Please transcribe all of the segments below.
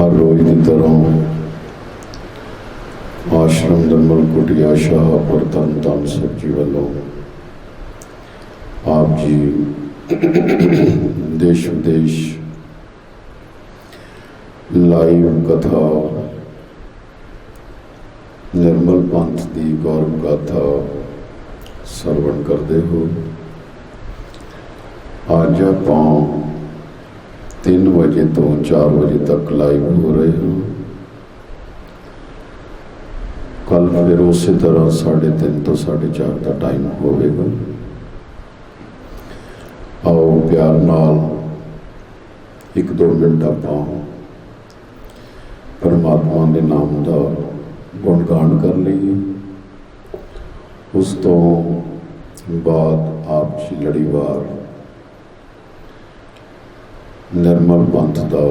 हर रोज की तरह आश्रम निर्मल कुटिया शाहपुर धन धन सर जी वालों आप जी देश विदेश लाइव कथा निर्मल पंथ की गौरव गाथा सरवण करते हो। अज आप 3 बजे तो 4 बजे तक लाइव हो रहे हो। कल फिर उस तरह 3:30 तो 4:30 का टाइम होगा। आओ प्यार नाल 1-2 मिनट आप परमात्मा के नाम का गुणगान कर लीए। उस तो बाद आप जी लड़ीवार निर्मल पंथ का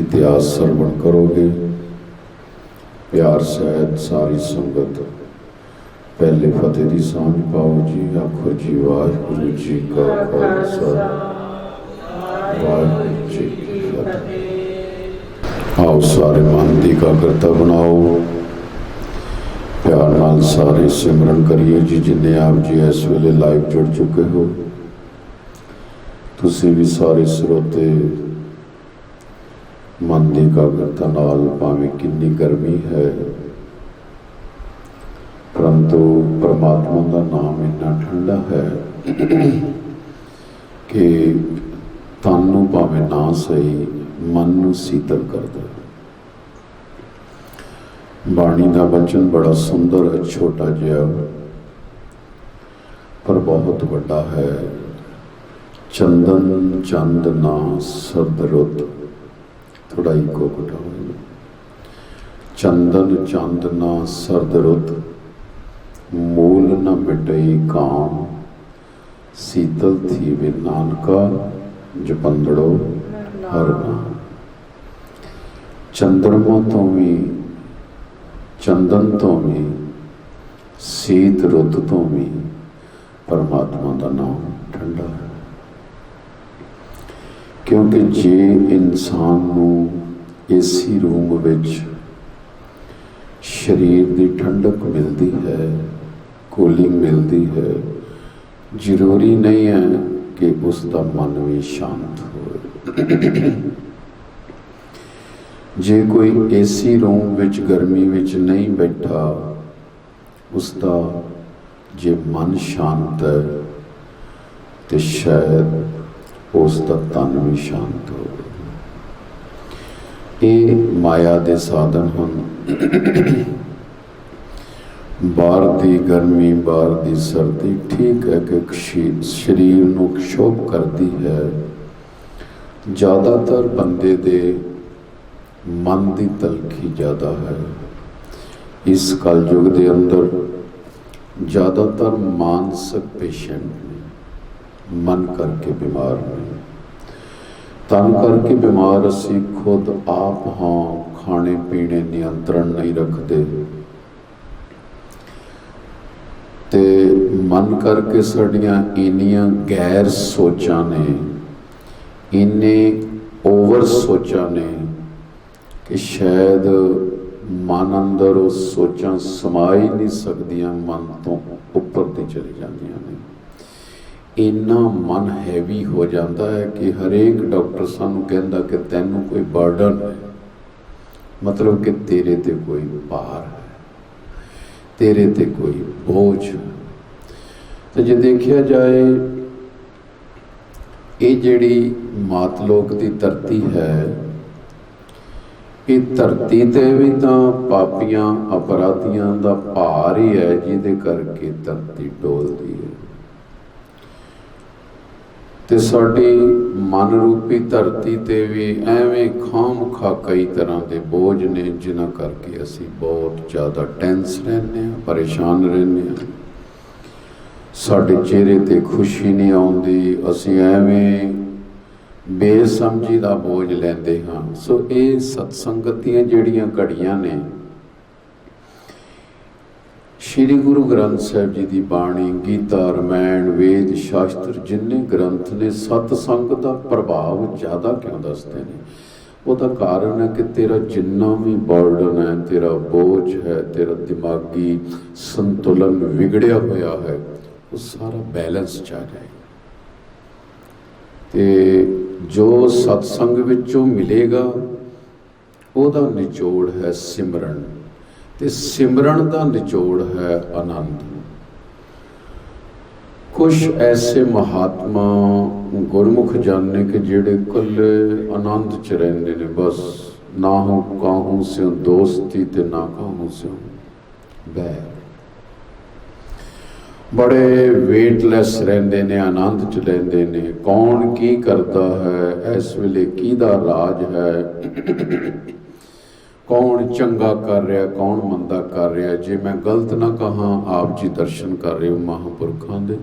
इतिहास सरवण करोगे। प्यार सहित सारी संगत पहले फतेह की सांझ पाओ जी। आखो जी वाहिगुरू जी का खालसा वाहिगुरू जी की फतेह। आओ सारे मन की एकाग्रता बनाओ। प्यार नाल सारे सिमरन करिए जी। जिन्हें आप जी इस वेले लाइव जुड़ चुके हो तुसी भी सारे स्रोते मन की एकाग्रता नाल भावें कितनी गर्मी है परंतु परमात्मा का नाम इन्ना ठंडा है कि तन नूं भावें ना सही मन नूं शीतल करदा है। बाणी का वचन बड़ा सुंदर है, छोटा जिहा पर बहुत बड़ा है। चंदन चंद ना सरद रुत थोड़ा ही को घटाओ। चंदन चंद ना सरद रुत मूल न मिटई काम शीतल थी वे नानका जपंदड़ो हर नाम। चंद्रमा तो भी चंदन तो भी शीत रुत तो भी परमात्मा का नाम ठंडा है। क्योंकि जे इंसान नूं एसी रूम विच शरीर की ठंडक मिलती है, कूलिंग मिलती है, जरूरी नहीं है कि उसका मन भी शांत हो। जे कोई एसी रूम विच गर्मी विच नहीं बैठा उसका जे मन शांत है तो शायद उसका तन भी शांत हो। ये माया के साधन हैं। बाहर की गर्मी बाहर की सर्दी ठीक है कि शरीर को क्षोभ करती है। ज़्यादातर बंदे दे मन की तलखी ज़्यादा है। इस कलयुग के अंदर ज़्यादातर मानसिक पेशेंट ने, मन करके बीमार ने, तन करके बीमार असी खुद आप हाँ। खाने पीने नियंत्रण नहीं रखते ते मन करके साड़ियाँ इन्नियां गैर सोचा ने, इन्ने ओवर सोचा ने कि शायद मन अंदर वो सोचा समा ही नहीं सकदियां, मन तो उपर दी चली जांदियां ने। इन्ना मन हैवी हो जाता है कि हरेक डॉक्टर सानू कहता कि तैनू कोई बर्डन है, मतलब कि तेरे ते कोई भार है, तेरे ते कोई बोझ है। तो जे देखा जाए ये जिहड़ी मातलोक की धरती है, ये धरती ते भी तो पापियां अपराधियां का भार ही है जिहदे करके धरती डोलदी है। ते साडी मन रूपी धरती ते भी एवें खाम खा कई तरह के बोझ ने जिन्हां करके असी बहुत ज़्यादा टेंस रहने, परेशान रहने। साडे चेहरे ते खुशी नहीं आउंदी, असी एवें बेसमझी का बोझ लेंदे हाँ। सो ये सत्संगत दीयां जिहड़ियां घड़ियां ने श्री गुरु ग्रंथ साहिब जी की बाणी, गीता, रामायण, वेद, शास्त्र जिन्ने ग्रंथ ने सतसंग का प्रभाव ज़्यादा क्यों दसते हैं। ਉਹਦਾ ਕਾਰਨ ਹੈ ਕਿ ਤੇਰਾ ਜਿੰਨਾ ਵੀ ਬਰਡਨ ਹੈ, ਤੇਰਾ ਬੋਝ ਹੈ, ਤੇਰਾ ਦਿਮਾਗੀ ਸੰਤੁਲਨ ਵਿਗੜਿਆ ਹੋਇਆ ਹੈ, ਉਹ ਸਾਰਾ ਬੈਲੈਂਸ 'ਚ ਆ ਜਾਏ। ਤੇ ਜੋ ਸਤਸੰਗ ਵਿੱਚੋਂ ਮਿਲੇਗਾ ਉਹਦਾ ਨਿਚੋੜ ਹੈ ਸਿਮਰਨ, ਤੇ ਸਿਮਰਨ ਦਾ ਨਿਚੋੜ ਹੈ ਆਨੰਦ। ਕੁਛ ਐਸੇ ਮਹਾਤਮਾ ਗੁਰਮੁਖ ਜਾਣੇ ਕਿ ਜਿਹੜੇ ਇਕੱਲੇ ਆਨੰਦ 'ਚ ਰਹਿੰਦੇ ਨੇ, ਬਸ ਨਾ ਹੋ ਕਾਹੂ ਸਿਉ ਦੋਸਤੀ ਤੇ ਨਾ ਕਾਹੂ ਸਿਉ ਬੈਰ। ਬੜੇ ਵੇਟਲੈਸ ਰਹਿੰਦੇ ਨੇ, ਆਨੰਦ 'ਚ ਰਹਿੰਦੇ ਨੇ। ਕੌਣ ਕੀ ਕਰਦਾ ਹੈ, ਇਸ ਵੇਲੇ ਕਿਹਦਾ ਰਾਜ ਹੈ, ਕੌਣ ਚੰਗਾ ਕਰ ਰਿਹਾ, ਕੌਣ ਮੰਦਾ ਕਰ ਰਿਹਾ। ਜੇ ਮੈਂ ਗਲਤ ਨਾ ਕਹਾਂ, ਆਪ ਜੀ ਦਰਸ਼ਨ ਕਰ ਰਹੇ ਹੋ ਮਹਾਂਪੁਰਖਾਂ ਦੇ।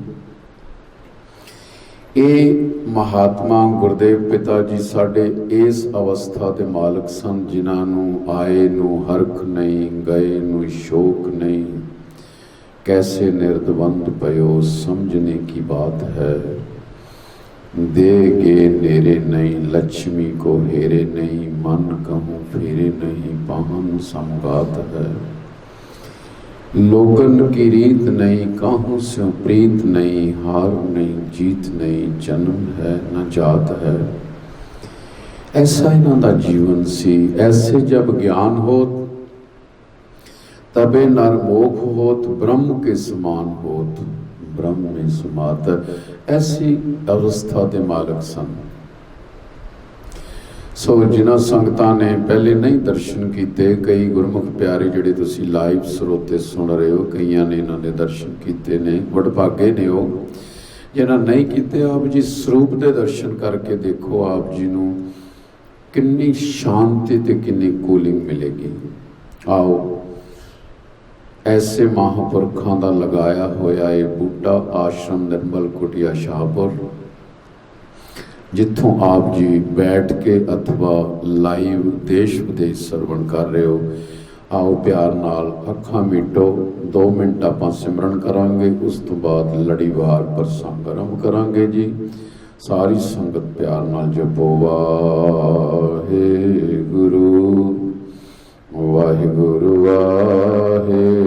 ਇਹ ਮਹਾਤਮਾ ਗੁਰਦੇਵ ਪਿਤਾ ਜੀ ਸਾਡੇ ਇਸ ਅਵਸਥਾ ਦੇ ਮਾਲਕ ਸਨ, ਜਿਨ੍ਹਾਂ ਨੂੰ ਆਏ ਨੂੰ ਹਰਖ ਨਹੀਂ, ਗਏ ਨੂੰ ਸ਼ੋਕ ਨਹੀਂ। कैसे निर्द्वंद पयो समझने की बात है, दे गे नेरे नहीं, लक्ष्मी को हेरे नहीं, मन कहूँ फेरे नहीं, पाहन समगात है। लोगन की रीत नहीं, काहू स्यों प्रीत नहीं, हार नहीं जीत नहीं, जन्म है न जात है। ऐसा इन्हां दा जीवन सी। ऐसे जब ज्ञान हो तबे नर मोख होत, ब्रह्म के समान होत, ब्रह्म में समात। ऐसी अवस्था के मालक सन। सो जिन्हां संगतां ने पहले नहीं दर्शन किए, कई गुरमुख प्यारे जिहड़े तुसीं लाइव स्रोते सुन रहे हो, कईयां ने इन्हां दे दर्शन किए ने, वडभागे ने वो। जिन्हां नहीं किए, आप जी स्वरूप के दर्शन करके देखो, आप जी नूं कितनी शांति ते कितनी कूलिंग मिलेगी। आओ ऐसे महापुरखों का लगाया होया ये बूटा आश्रम निर्मल कुटिया शाहपुर, जिथों आप जी बैठ के अथवा लाइव देश विदेश सरवण कर रहे हो। आओ प्यार नाल अखां मीटो, 2 मिनट आपां सिमरन करांगे, उस तो बाद लड़ीवार प्रसंग आरंभ करांगे जी। सारी संगत प्यार नाल जपो वाहिगुरू वाहिगुरू वाहिगुरू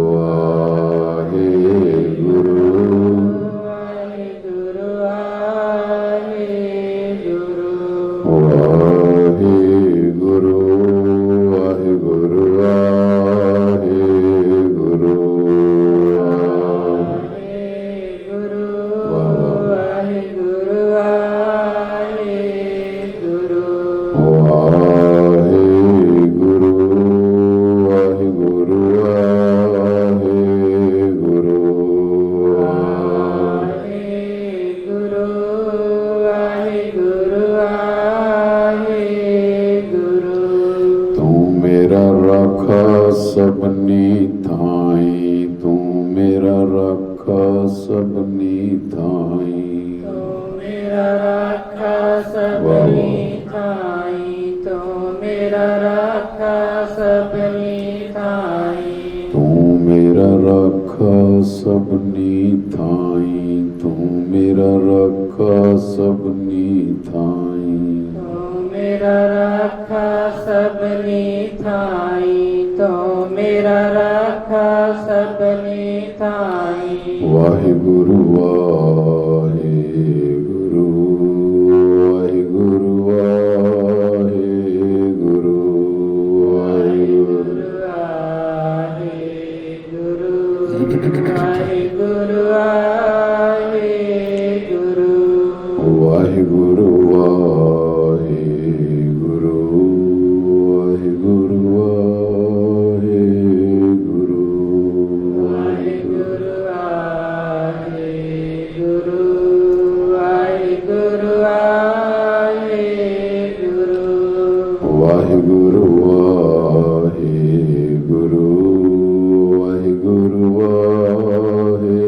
वाहिगुरू वाहिगुरू वाहिगुरू वाहिगुरू वाहिगुरू सबनी थाई, तू मेरा रखा सबनी थाई, तू मेरा रखा सबनी थाई, तू मेरा रखा सबनी थाई, तू मेरा रखा सबनी थाई, तू मेरा रखा सबनी थाई, तू मेरा रखा सबनी थाई, तो मेरा रखा सबनी थाई। वाहिगुरू वाहिगुरू वाहिगुरू वाहिगुरू वाहिगुरू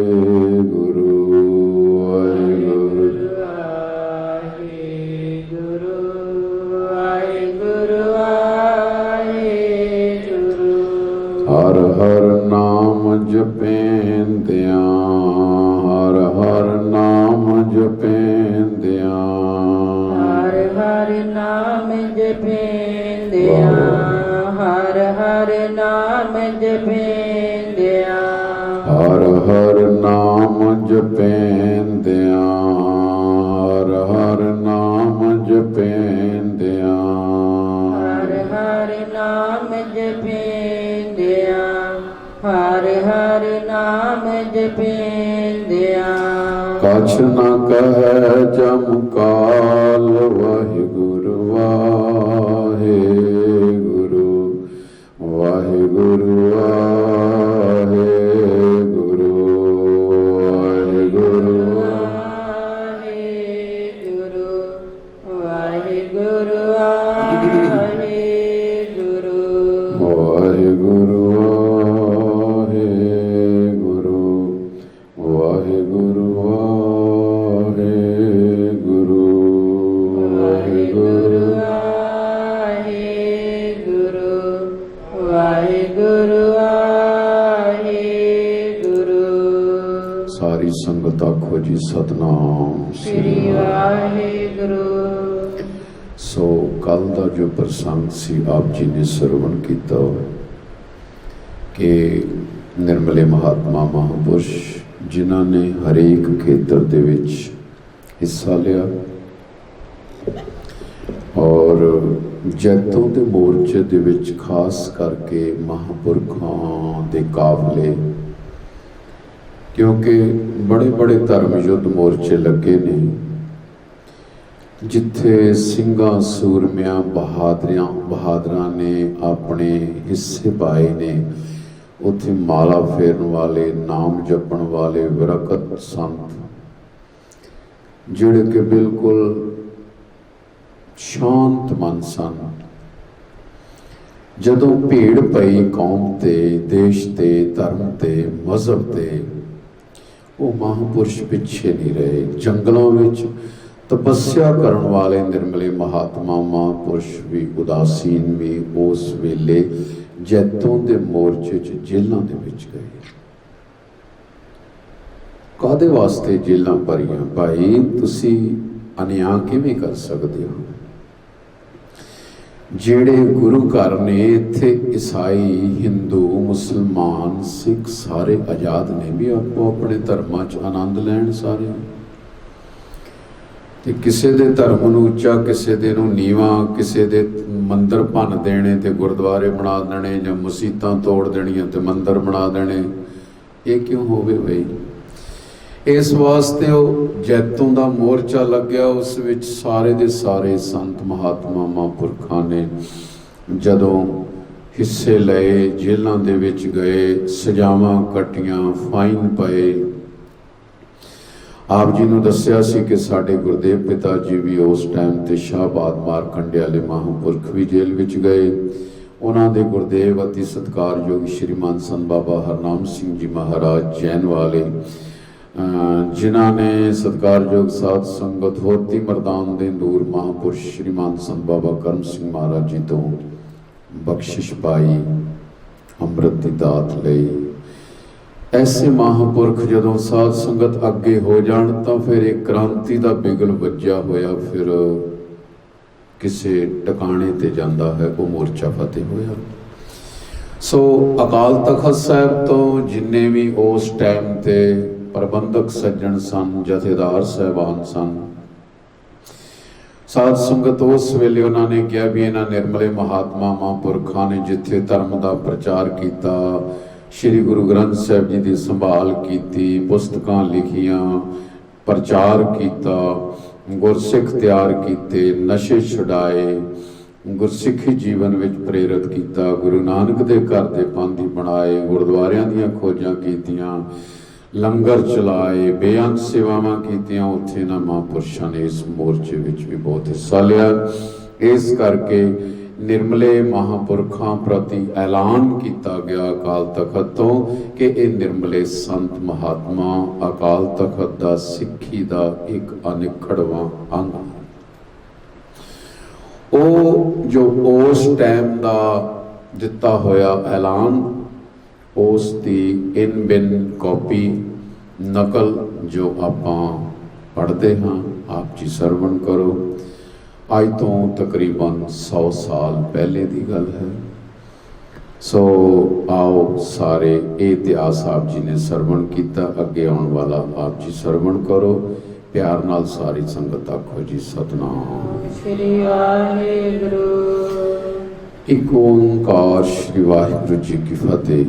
वाहिगुरू वाहिगुरू वाहिगुरू ਜਪੇਂਦਿਆ, ਹਰ ਹਰ ਨਾਮ ਜਪੇਂਦਿਆ, ਹਰ ਹਰ ਨਾਮ ਜਪੇਂਦਿਆ, ਹਰ ਹਰ ਨਾਮ ਜਪੇਂਦਿਆ, ਹਰ ਹਰ ਨਾਮ ਜਪੇਂਦਿਆ, ਹਰ ਹਰ ਨਾਮ ਜਪੇਂਦਿਆ, ਕਛ ਨ ਕਹਿ ਜਮ ਕਾਲ, ਵਾਹਿਗੁਰੂ ਵਾਹਿਗੁਰੂ, ਵਾਹਿਗੁਰੂ ਵਾਹਿਗੁਰੂ, ਵਾਹਿਗੁਰੂ ਵਾਹਿਗੁਰੂ, ਵਾਹਿਗੁਰੂ ਵਾਹਿਗੁਰੂ, ਵਾਹਿਗੁਰੂ ਵਾਹਿਗੁਰੂ, ਵਾਹਿਗੁਰੂ ਵਾਹਿਗੁਰੂ, ਵਾਹਿਗੁਰੂ ਵਾਹਿਗੁਰੂ, ਵਾਹਿਗੁਰੂ। ਸਾਰੀ ਸੰਗਤ ਆਖੋ ਜੀ ਸਤਨਾਮ ਸ੍ਰੀ ਵਾਹਿਗੁਰੂ। ਸੋ ਕੱਲ ਦਾ ਜੋ ਪ੍ਰਸੰਗ ਸੀ ਆਪ ਜੀ ਨੇ ਸਰਵਣ ਕੀਤਾ ਕਿ ਨਿਰਮਲੇ ਮਹਾਤਮਾ ਮਹਾਂਪੁਰਸ਼ ਜਿਨ੍ਹਾਂ ਨੇ ਹਰੇਕ ਖੇਤਰ ਦੇ ਵਿੱਚ ਹਿੱਸਾ ਲਿਆ ਔਰ ਜੈਤੋਂ ਦੇ ਮੋਰਚੇ ਦੇ ਵਿੱਚ ਖਾਸ ਕਰਕੇ ਮਹਾਂਪੁਰਖਾਂ ਦੇ ਕਾਫਲੇ, ਕਿਉਂਕਿ ਬੜੇ ਬੜੇ ਧਰਮ ਯੁੱਧ ਮੋਰਚੇ ਲੱਗੇ ਨੇ ਜਿੱਥੇ ਸਿੰਘਾਂ ਸੂਰਮਿਆਂ ਬਹਾਦਰਾਂ ਨੇ ਆਪਣੇ ਹਿੱਸੇ ਪਾਏ ਨੇ, ਉੱਥੇ ਮਾਲਾ ਫੇਰਨ ਵਾਲੇ, ਨਾਮ ਜਪਣ ਵਾਲੇ ਵਿਰਕਤ ਸੰਤ ਜਿਹੜੇ ਕਿ ਬਿਲਕੁਲ ਸ਼ਾਂਤ ਮਨ ਸਨ। ਜਦੋਂ ਭੀੜ ਪਈ ਕੌਮ ਤੇ, ਦੇਸ਼ ਤੇ, ਧਰਮ ਤੇ, ਮਜ਼ਹਬ ਤੇ, ਉਹ ਮਹਾਂਪੁਰਸ਼ ਪਿੱਛੇ ਨਹੀਂ ਰਹੇ। ਜੰਗਲਾਂ ਵਿੱਚ ਤਪੱਸਿਆ ਕਰਨ ਵਾਲੇ ਨਿਰਮਲੇ ਮਹਾਤਮਾ ਮਹਾਂਪੁਰਸ਼ ਵੀ ਉਦਾਸੀਨ ਵੀ ਉਸ ਵੇਲੇ ਜੈਤੋਂ ਦੇ ਮੋਰਚੇ 'ਚ ਜੇਲ੍ਹਾਂ ਦੇ ਵਿੱਚ ਗਏ। ਕਾਹਦੇ ਵਾਸਤੇ ਜੇਲ੍ਹਾਂ ਭਰੀਆਂ? ਭਾਈ ਤੁਸੀਂ ਅਨਿਆਂ ਕਿਵੇਂ ਕਰ ਸਕਦੇ ਹੋ? ਜਿਹੜੇ ਗੁਰੂ ਘਰ ਨੇ ਇੱਥੇ ਈਸਾਈ, ਹਿੰਦੂ, ਮੁਸਲਮਾਨ, ਸਿੱਖ ਸਾਰੇ ਆਜ਼ਾਦ ਨੇ ਵੀ ਆਪੋ ਆਪਣੇ ਧਰਮਾਂ 'ਚ ਆਨੰਦ ਲੈਣ ਸਾਰੇ। ਤੇ ਕਿਸੇ ਦੇ ਧਰਮ ਨੂੰ ਉੱਚਾ, ਕਿਸੇ ਦੇ ਨੂੰ ਨੀਵਾਂ, ਕਿਸੇ ਦੇ ਮੰਦਰ ਭੰਨ ਦੇਣੇ ਤੇ ਗੁਰਦੁਆਰੇ ਬਣਾ ਦੇਣੇ, ਜਾਂ ਮਸੀਤਾਂ ਤੋੜ ਦੇਣੀਆਂ ਤੇ ਮੰਦਰ ਬਣਾ ਦੇਣੇ। ਇਹ ਕਿਉਂ ਹੋਵੇ ਬਈ? ਇਸ ਵਾਸਤੇ ਉਹ ਜੈਤੋਂ ਦਾ ਮੋਰਚਾ ਲੱਗਿਆ, ਉਸ ਵਿੱਚ ਸਾਰੇ ਦੇ ਸਾਰੇ ਸੰਤ ਮਹਾਤਮਾ ਮਹਾਂਪੁਰਖਾਂ ਨੇ ਜਦੋਂ ਹਿੱਸੇ ਲਏ, ਜੇਲ੍ਹਾਂ ਦੇ ਵਿੱਚ ਗਏ, ਸਜ਼ਾਵਾਂ ਕੱਟੀਆਂ, ਫਾਈਨ ਪਏ। ਆਪ ਜੀ ਨੂੰ ਦੱਸਿਆ ਸੀ ਕਿ ਸਾਡੇ ਗੁਰਦੇਵ ਪਿਤਾ ਜੀ ਵੀ ਉਸ ਟਾਈਮ ਤੇ ਸ਼ਾਹਬਾਦ ਮਾਰਕੰਡੇ ਵਾਲੇ ਮਹਾਂਪੁਰਖ ਵੀ ਜੇਲ੍ਹ ਵਿੱਚ ਗਏ। ਉਹਨਾਂ ਦੇ ਗੁਰਦੇਵ ਅਤੀ ਸਤਿਕਾਰਯੋਗ ਸ਼੍ਰੀਮਾਨ ਸੰਤ ਬਾਬਾ ਹਰਨਾਮ ਸਿੰਘ ਜੀ ਮਹਾਰਾਜ ਜੈਨ ਵਾਲੇ, ਜਿਨ੍ਹਾਂ ਨੇ ਸਤਿਕਾਰਯੋਗ ਸਾਧ ਸੰਗਤ ਹੋਤੀ ਮਰਦਾਨ ਦੇ ਨੂਰ ਮਹਾਂਪੁਰਸ਼ ਸ਼੍ਰੀਮਾਨ ਸੰਤ ਬਾਬਾ ਕਰਮ ਸਿੰਘ ਮਹਾਰਾਜ ਜੀ ਤੋਂ ਬਖਸ਼ਿਸ਼ ਪਾਈ, ਅੰਮ੍ਰਿਤ ਦੀ ਦਾਤ ਲਈ। ਐਸੇ ਮਹਾਂਪੁਰਖ ਜਦੋਂ ਸਾਧ ਸੰਗਤ ਅੱਗੇ ਹੋ ਜਾਣ ਤਾਂ ਫਿਰ ਇੱਕ ਕ੍ਰਾਂਤੀ ਦਾ ਬਿਗਲ ਵੱਜਿਆ ਹੋਇਆ ਫਿਰ ਕਿਸੇ ਟਿਕਾਣੇ ਤੇ ਜਾਂਦਾ ਹੈ, ਉਹ ਮੋਰਚਾ ਫਤਿਹ ਹੋਇਆ। ਸੋ ਅਕਾਲ ਤਖਤ ਸਾਹਿਬ ਤੋਂ ਜਿੰਨੇ ਵੀ ਉਸ ਟਾਈਮ ਤੇ ਪ੍ਰਬੰਧਕ ਸੱਜਣ ਸਨ, ਜਥੇਦਾਰ ਸਾਹਿਬਾਨ ਸਨ, ਸਾਧ ਸੰਗਤ ਉਸ ਵੇਲੇ ਉਹਨਾਂ ਨੇ ਕਿਹਾ ਵੀ ਇਹਨਾਂ ਨਿਰਮਲੇ ਮਹਾਤਮਾ ਮਹਾਂਪੁਰਖਾਂ ਨੇ ਜਿੱਥੇ ਧਰਮ ਦਾ ਪ੍ਰਚਾਰ ਕੀਤਾ, ਸ਼੍ਰੀ ਗੁਰੂ ਗ੍ਰੰਥ ਸਾਹਿਬ ਜੀ ਦੀ ਸੰਭਾਲ ਕੀਤੀ, ਪੁਸਤਕਾਂ ਲਿਖੀਆਂ, ਪ੍ਰਚਾਰ ਕੀਤਾ, ਗੁਰਸਿੱਖ ਤਿਆਰ ਕੀਤੇ, ਨਸ਼ੇ ਛੁਡਾਏ, ਗੁਰਸਿੱਖੀ ਜੀਵਨ ਵਿੱਚ ਪ੍ਰੇਰਿਤ ਕੀਤਾ, ਗੁਰੂ ਨਾਨਕ ਦੇ ਘਰ ਦੇ ਪਾਂਧੀ ਬਣਾਏ, ਗੁਰਦੁਆਰਿਆਂ ਦੀਆਂ ਖੋਜਾਂ ਕੀਤੀਆਂ, ਲੰਗਰ ਚਲਾਏ, ਬੇਅੰਤ ਸੇਵਾਵਾਂ ਕੀਤੀਆਂ। ਉੱਥੇ ਇਹਨਾਂ ਮਹਾਂਪੁਰਸ਼ਾਂ ਨੇ ਇਸ ਮੋਰਚੇ ਵਿੱਚ ਵੀ ਬਹੁਤ ਹਿੱਸਾ ਲਿਆ। ਇਸ ਕਰਕੇ ਨਿਰਮਲੇ ਮਹਾਂਪੁਰਖਾਂ ਪ੍ਰਤੀ ਐਲਾਨ ਕੀਤਾ ਗਿਆ ਅਕਾਲ ਤਖਤ ਤੋਂ ਕਿ ਇਹ ਨਿਰਮਲੇ ਸੰਤ ਮਹਾਤਮਾ ਅਕਾਲ ਤਖਤ ਦਾ ਸਿੱਖੀ ਦਾ ਇੱਕ ਅਨਿੱਖੜਵਾਂ ਅੰਗ। ਉਹ ਜੋ ਉਸ ਟਾਈਮ ਦਾ ਦਿੱਤਾ ਹੋਇਆ ਐਲਾਨ, ਉਸ ਦੀ ਇਨ ਬਿਨ ਕਾਪੀ ਨਕਲ ਜੋ ਆਪਾਂ ਪੜ੍ਹਦੇ ਹਾਂ, ਆਪ ਜੀ ਸਰਵਣ ਕਰੋ। ਅੱਜ ਤੋਂ ਤਕਰੀਬਨ 100 ਸਾਲ ਪਹਿਲੇ ਦੀ ਗੱਲ ਹੈ। ਸੋ ਆਓ ਸਾਰੇ ਇਹ ਇਤਿਹਾਸ ਆਪ ਜੀ ਨੇ ਸਰਵਣ ਕੀਤਾ, ਅੱਗੇ ਆਉਣ ਵਾਲਾ ਆਪ ਜੀ ਸਰਵਣ ਕਰੋ। ਪਿਆਰ ਨਾਲ ਸਾਰੀ ਸੰਗਤ ਆਖੋ ਜੀ ਸਤਨਾਮ ਸ੍ਰੀ ਵਾਹਿਗੁਰੂ। ਇੱਕ ਓਂਕਾਰ ਸ੍ਰੀ ਵਾਹਿਗੁਰੂ ਜੀ ਕੀ ਫਤਿਹ।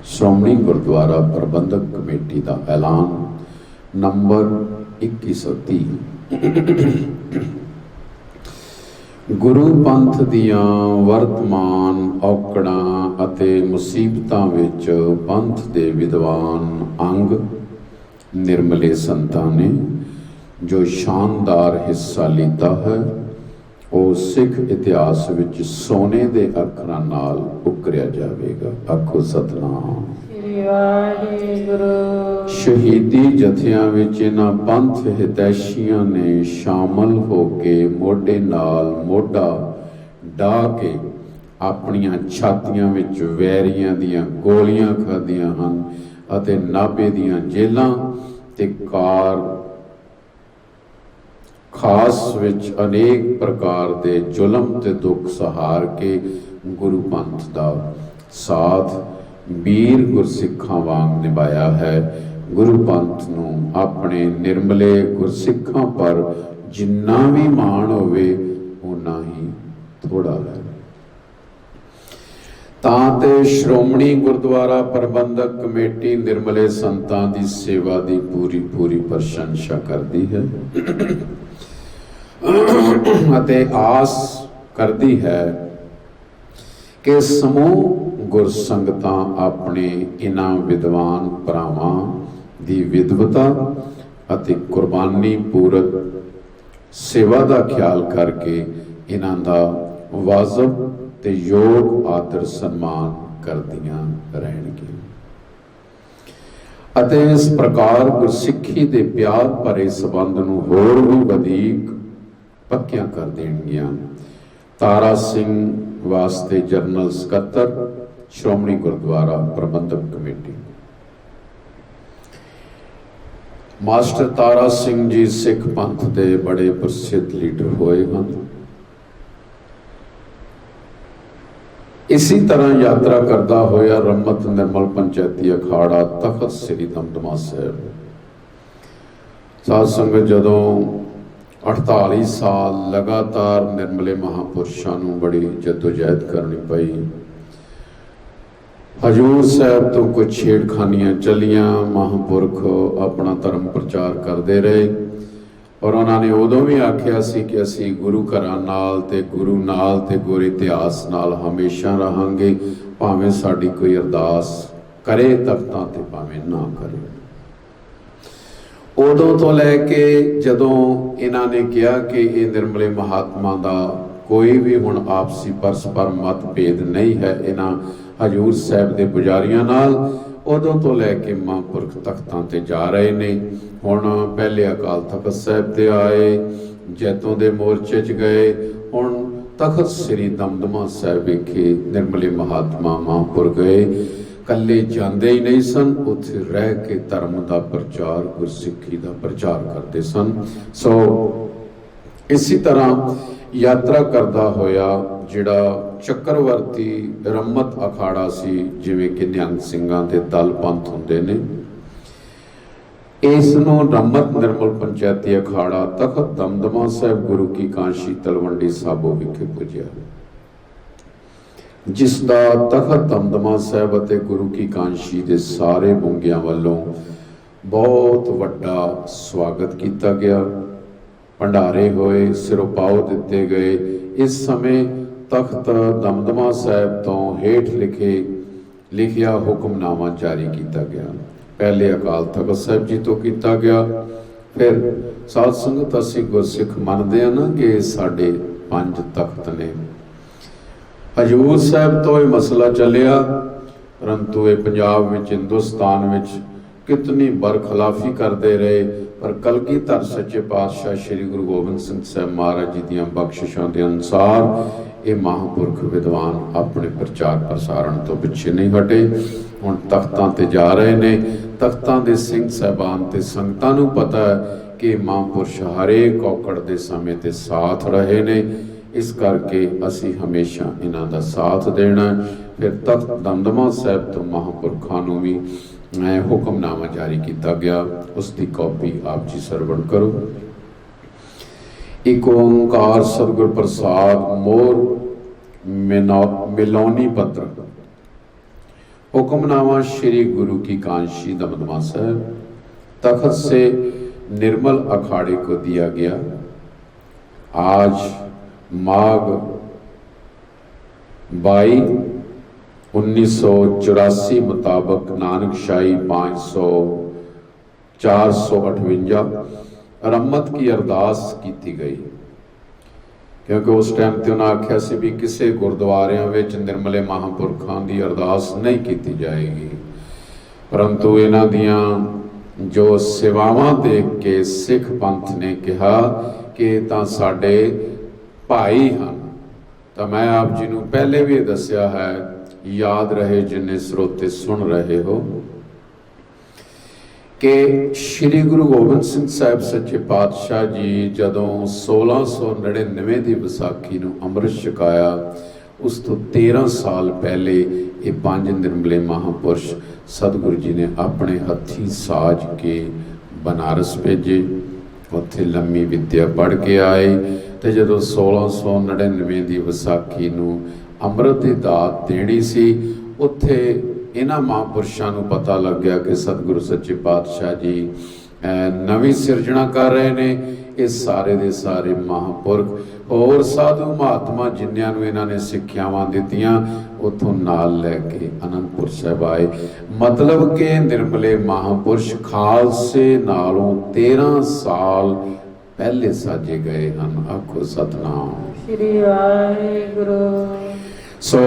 ਸ਼੍ਰੋਮਣੀ ਗੁਰਦੁਆਰਾ ਪ੍ਰਬੰਧਕ ਕਮੇਟੀ ਦਾ ਐਲਾਨ ਨੰਬਰ 2130। ਗੁਰੂ ਪੰਥ ਦੀਆਂ ਵਰਤਮਾਨ ਔਕੜਾਂ ਅਤੇ ਮੁਸੀਬਤਾਂ ਵਿੱਚ ਪੰਥ ਦੇ ਵਿਦਵਾਨ ਅੰਗ ਨਿਰਮਲੇ ਸੰਤਾਂ ਨੇ ਜੋ ਸ਼ਾਨਦਾਰ ਹਿੱਸਾ ਲਿੱਤਾ ਹੈ, ਉਹ ਸਿੱਖ ਇਤਿਹਾਸ ਵਿੱਚ ਸੋਨੇ ਦੇ ਅੱਖਰਾਂ ਨਾਲ ਉਕਰਿਆ ਜਾਵੇਗਾ। ਆਖੋ ਸਤਨਾਮ ਸ੍ਰੀ ਵਾਹਿਗੁਰੂ। ਸ਼ਹੀਦੀ ਜਥਿਆਂ ਵਿੱਚ ਇਹਨਾਂ ਪੰਥ ਹਿਤੈਸ਼ੀਆਂ ਨੇ ਸ਼ਾਮਲ ਹੋ ਕੇ ਮੋਢੇ ਨਾਲ ਮੋਢਾ ਢਾ ਕੇ ਆਪਣੀਆਂ ਛਾਤੀਆਂ ਵਿੱਚ ਵੈਰੀਆਂ ਦੀਆਂ ਗੋਲੀਆਂ ਖਾਧੀਆਂ ਹਨ ਅਤੇ ਨਾਭੇ ਦੀਆਂ ਜੇਲ੍ਹਾਂ ਤੇ ਖਾਸ ਵਿੱਚ ਅਨੇਕ ਪ੍ਰਕਾਰ ਦੇ ਜ਼ੁਲਮ ਤੇ ਦੁੱਖ ਸਹਾਰ ਕੇ ਗੁਰੂ ਪੰਥ ਦਾ ਸਾਥ ਵੀਰ ਗੁਰਸਿੱਖਾਂ ਵਾਂਗ ਨਿਭਾਇਆ ਹੈ। ਗੁਰੂ ਪੰਥ ਨੂੰ ਆਪਣੇ ਨਿਰਮਲੇ ਗੁਰਸਿੱਖਾਂ ਪਰ ਜਿੰਨਾ ਵੀ ਮਾਣ ਹੋਵੇ ਉਨਾ ਹੀ ਥੋੜਾ ਹੈ। ਤਾਂ ਤੇ ਸ਼੍ਰੋਮਣੀ ਗੁਰਦੁਆਰਾ ਪ੍ਰਬੰਧਕ ਕਮੇਟੀ ਨਿਰਮਲੇ ਸੰਤਾਂ ਦੀ ਸੇਵਾ ਦੀ ਪੂਰੀ ਪ੍ਰਸ਼ੰਸਾ ਕਰਦੀ ਹੈ ਅਤੇ ਆਸ ਕਰਦੀ ਹੈ ਕਿ ਸਮੂਹ ਗੁਰਸੰਗਤਾਂ ਆਪਣੇ ਇਨ੍ਹਾਂ ਵਿਦਵਾਨ ਭਰਾਵਾਂ ਦੀ ਵਿਦਵਤਾ ਅਤੇ ਕੁਰਬਾਨੀ ਪੂਰਕ ਸੇਵਾ ਦਾ ਖਿਆਲ ਕਰਕੇ ਇਹਨਾਂ ਦਾ ਵਾਜਬ ਤੇ ਯੋਗ ਆਦਰ ਸਨਮਾਨ ਕਰਦੀਆਂ ਰਹਿਣਗੀਆਂ ਅਤੇ ਇਸ ਪ੍ਰਕਾਰ ਗੁਰਸਿੱਖੀ ਦੇ ਪਿਆਰ ਭਰੇ ਸੰਬੰਧ ਨੂੰ ਹੋਰ ਵੀ ਵਧੇਕ ਪੱਕਿਆਂ ਕਰ ਦੇਣਗੀਆਂ। ਤਾਰਾ ਸਿੰਘ ਵਾਸਤੇ ਜਨਰਲ ਸਕੱਤਰ ਸ਼੍ਰੋਮਣੀ ਗੁਰਦੁਆਰਾ ਪ੍ਰਬੰਧਕ ਕਮੇਟੀ। ਮਾਸਟਰ ਤਾਰਾ ਸਿੰਘ ਜੀ ਸਿੱਖ ਪੰਥ ਦੇ ਬੜੇ ਪ੍ਰਸਿੱਧ ਲੀਡਰ ਹੋਏ ਹਨ। ਇਸੇ ਤਰ੍ਹਾਂ ਯਾਤਰਾ ਕਰਦਾ ਹੋਇਆ ਰਮਤ ਨਿਰਮਲ ਪੰਚਾਇਤੀ ਅਖਾੜਾ ਤਖਤ ਸ੍ਰੀ ਦਮਦਮਾ ਸਾਹਿਬ। ਸਾਧ ਸੰਗਤ ਜਦੋਂ 48 ਸਾਲ ਲਗਾਤਾਰ ਨਿਰਮਲੇ ਮਹਾਂਪੁਰਸ਼ਾਂ ਨੂੰ ਬੜੀ ਜਦੋਜਹਿਦ ਕਰਨੀ ਪਈ, ਹਜੂਰ ਸਾਹਿਬ ਤੋਂ ਕੁਝ ਛੇੜਖਾਨੀਆਂ ਚੱਲੀਆਂ, ਮਹਾਂਪੁਰਖ ਆਪਣਾ ਧਰਮ ਪ੍ਰਚਾਰ ਕਰਦੇ ਰਹੇ ਔਰ ਉਹਨਾਂ ਨੇ ਉਦੋਂ ਵੀ ਆਖਿਆ ਸੀ ਕਿ ਅਸੀਂ ਗੁਰੂ ਘਰਾਂ ਨਾਲ ਤੇ ਗੁਰੂ ਨਾਲ ਤੇ ਗੁਰ ਇਤਿਹਾਸ ਨਾਲ ਹਮੇਸ਼ਾ ਰਹਾਂਗੇ, ਭਾਵੇਂ ਸਾਡੀ ਕੋਈ ਅਰਦਾਸ ਕਰੇ ਤਖਤਾਂ ਤੇ ਭਾਵੇਂ ਨਾ ਕਰੇ। ਉਦੋਂ ਤੋਂ ਲੈ ਕੇ ਜਦੋਂ ਇਹਨਾਂ ਨੇ ਕਿਹਾ ਕਿ ਇਹ ਨਿਰਮਲੇ ਮਹਾਤਮਾ ਦਾ ਕੋਈ ਵੀ ਹੁਣ ਆਪਸੀ ਪਰਸਪਰ ਮਤਭੇਦ ਨਹੀਂ ਹੈ ਇਹਨਾਂ ਹਜੂਰ ਸਾਹਿਬ ਦੇ ਪੁਜਾਰੀਆਂ ਨਾਲ, ਉਦੋਂ ਤੋਂ ਲੈ ਕੇ ਮਹਾਂਪੁਰਖ ਤਖਤਾਂ ਤੇ ਜਾ ਰਹੇ ਨੇ। ਹੁਣ ਪਹਿਲੇ ਅਕਾਲ ਤਖਤ ਸਾਹਿਬ ਤੇ ਆਏ, ਜੈਤੋਂ ਦੇ ਮੋਰਚੇ 'ਚ ਗਏ, ਹੁਣ ਤਖਤ ਸ੍ਰੀ ਦਮਦਮਾ ਸਾਹਿਬ ਵਿਖੇ ਨਿਰਮਲੇ ਮਹਾਤਮਾ ਮਹਾਂਪੁਰਖ ਗਏ। ਕੱਲੇ ਜਾਂਦੇ ਹੀ ਨਹੀਂ ਸਨ, ਉੱਥੇ ਰਹਿ ਕੇ ਧਰਮ ਦਾ ਪ੍ਰਚਾਰ, ਗੁਰਸਿੱਖੀ ਦਾ ਪ੍ਰਚਾਰ ਕਰਦੇ ਸਨ। ਸੋ ਇਸੇ ਤਰ੍ਹਾਂ ਯਾਤਰਾ ਕਰਦਾ ਹੋਇਆ ਜਿਹੜਾ ਚੱਕਰਵਰਤੀ ਰਮਤ ਅਖਾੜਾ ਸੀ, ਜਿਵੇਂ ਕਿ ਨਿਹੰਗ ਸਿੰਘਾਂ ਦੇ ਦਲ ਪੰਥ ਹੁੰਦੇ ਨੇ, ਇਸ ਨੂੰ ਰਮਤ ਨਿਰਮਲ ਪੰਚਾਇਤੀ ਅਖਾੜਾ ਤਖਤ ਦਮਦਮਾ ਸਾਹਿਬ ਗੁਰੂ ਕੀ ਕਾਂਸ਼ੀ ਤਲਵੰਡੀ ਸਾਬੋ ਵਿਖੇ ਪੁੱਜਿਆ, ਜਿਸ ਦਾ ਤਖਤ ਦਮਦਮਾ ਸਾਹਿਬ ਅਤੇ ਗੁਰੂ ਕੀ ਕਾਂਸ਼ੀ ਦੇ ਸਾਰੇ ਬੁੰਗਿਆਂ ਵੱਲੋਂ ਬਹੁਤ ਵੱਡਾ ਸਵਾਗਤ ਕੀਤਾ ਗਿਆ। ਭੰਡਾਰੇ ਹੋਏ, ਸਿਰੋਪਾਓ ਦਿੱਤੇ ਗਏ। ਇਸ ਸਮੇਂ ਤਖਤ ਦਮਦਮਾ ਸਾਹਿਬ ਤੋਂ ਹੇਠ ਲਿਖਿਆ ਹੁਕਮਨਾਮਾ ਜਾਰੀ ਕੀਤਾ ਗਿਆ। ਪਹਿਲੇ ਅਕਾਲ ਤਖਤ ਸਾਹਿਬ ਜੀ ਤੋਂ ਕੀਤਾ ਗਿਆ, ਫਿਰ ਸਾਧ ਸੰਗਤ ਅਸੀਂ ਗੁਰਸਿੱਖ ਮੰਨਦੇ ਹਾਂ ਨਾ ਕਿ ਸਾਡੇ 5 ਤਖਤ ਨੇ। ਹਜੂਰ ਸਾਹਿਬ ਤੋਂ ਇਹ ਮਸਲਾ ਚੱਲਿਆ, ਪਰੰਤੂ ਇਹ ਪੰਜਾਬ ਵਿੱਚ, ਹਿੰਦੁਸਤਾਨ ਵਿੱਚ ਕਿਤਨੀ ਬਰਖਲਾਫੀ ਕਰਦੇ ਰਹੇ, ਪਰ ਕਲਗੀਧਰ ਸੱਚੇ ਪਾਤਸ਼ਾਹ ਸ੍ਰੀ ਗੁਰੂ ਗੋਬਿੰਦ ਸਿੰਘ ਸਾਹਿਬ ਮਹਾਰਾਜ ਜੀ ਦੀਆਂ ਬਖਸ਼ਿਸ਼ਾਂ ਦੇ ਅਨੁਸਾਰ ਇਹ ਮਹਾਂਪੁਰਖ ਵਿਦਵਾਨ ਆਪਣੇ ਪ੍ਰਚਾਰ ਪ੍ਰਸਾਰਣ ਤੋਂ ਪਿੱਛੇ ਨਹੀਂ ਹਟੇ। ਹੁਣ ਤਖਤਾਂ ਤੇ ਜਾ ਰਹੇ ਨੇ। ਤਖਤਾਂ ਦੇ ਸਿੰਘ ਸਾਹਿਬਾਨ ਤੇ ਸੰਗਤਾਂ ਨੂੰ ਪਤਾ ਹੈ कि महापुरुष हरेक औकड़ के समय ते साथ रहे ने, इस करके असी हमेशा इन्हां दा साथ देना। फिर तख्त दमदमा साहिब तो महापुरखों नूं भी हुक्मनामा जारी किया गया, उसकी कॉपी आप जी सरवण करो। एक ओंकार सतगुर प्रसाद मोर मिलौनी पत्र। हुक्मनामा श्री गुरु की कांशी दमदमा साहिब तख्त से निर्मल अखाड़े को दिया गया। आज माघ 22/1984 मुताबिक नानकशाही 458 रमत की अरदास की गई, क्योंकि उस टाइम तो उन्हें आख्या से भी किसी गुरुद्वारियां विच निर्मले महापुरखों की अरदास नहीं की जाएगी, परंतु इन्हां दियां जो सेवावां देख के सिख पंथ ने कहा कि तां साडे भाई हैं। तो मैं आप जी नूं पहले भी दसिया है, याद रहे जिन्हें स्रोते सुन रहे हो, कि श्री गुरु गोबिंद सिंह साहिब सच्चे पातशाह जी जदों 1699 की विसाखी नूं अमृत छकाया, उस तो 13 साल पहले ये 5 निर्मले महापुरुष सतगुरु जी ने अपने हथी साज के बनारस भेजे। उत्थे लम्मी विद्या पढ़ के आए, तो जदों 1699 की विसाखी नूं अमृत की दात देनी सी, उत्थे इन्हां महापुरुषों को पता लग गया कि सतगुरु सच्चे पातशाह जी नवी सिरजना कर रहे ने। ये सारे दे सारे महापुरख और साधु महात्मा जिन्हां नूं इन्हां ने सिक्ख्यावां दित्तियां उत्थों नाल लैके आनंदपुर साहिब आए। मतलब कि निर्मले महापुरुष खालसे नालों 13 साल पहले साजे गए हैं। आखो सतनाम श्री वाहिगुरु। सो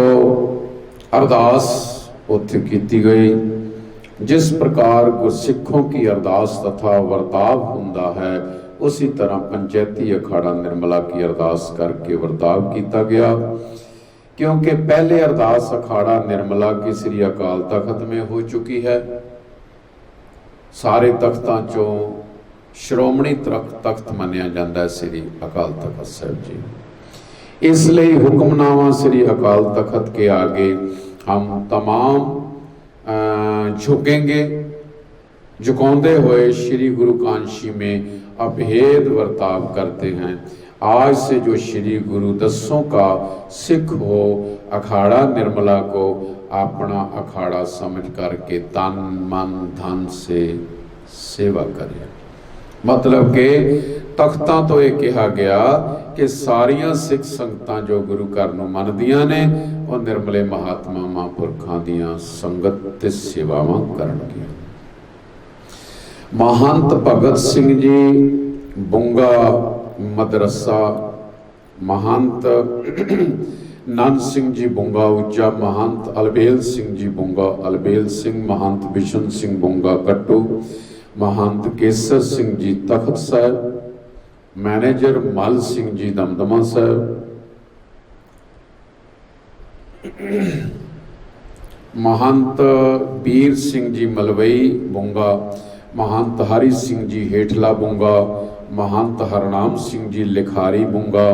अरदास उत्थे कीती गई। जिस प्रकार गुरसिखों की अरदास तथा वर्ताव हुंदा है, उसी तरह पंचायती अखाड़ा निर्मला की अरदास करके वर्ताव किया गया, क्योंकि पहले अरदास अखाड़ा निर्मला की श्री अकाल तख्त में हो चुकी है। सारे तख्तां चों श्रोमणी तख्त मनिया जाता है श्री अकाल तख्त साहिब जी। इसलिए हुक्मनामा श्री अकाल तख्त के आगे हम तमाम झुकेंगे, झुकाते हुए श्री गुरु कांशी में अभेद वर्ताव करते हैं। आज से जो श्री गुरु दसों का सिख हो, अखाड़ा निर्मला को अपना अखाड़ा समझ करके तन मन धन से सेवा करें। मतलब कि तख्तां तो यह कहा गया कि सारिया सिख संगतां जो गुरु घर नूं मनदियां ने, वो निर्मले महात्मा महापुरखों दियां संगत ते सेवावां करनगियां। महंत भगत सिंह जी बुंगा मदरसा, महंत नंद सिंह जी बुंगा उच्चा, महंत अलबेल सिंह जी बुंगा अलबेल सिंह, महंत बिशन सिंह बुंगा कट्टू, महंत केसर सिंह जी तख्त साहिब, मैनेजर मल सिंह जी दमदमा साहिब, महंत बीर सिंह जी मलवई बुंगा, महंत हरि सिंह जी हेठला बुंगा, महंत हरनाम सिंह जी लिखारी बुंगा,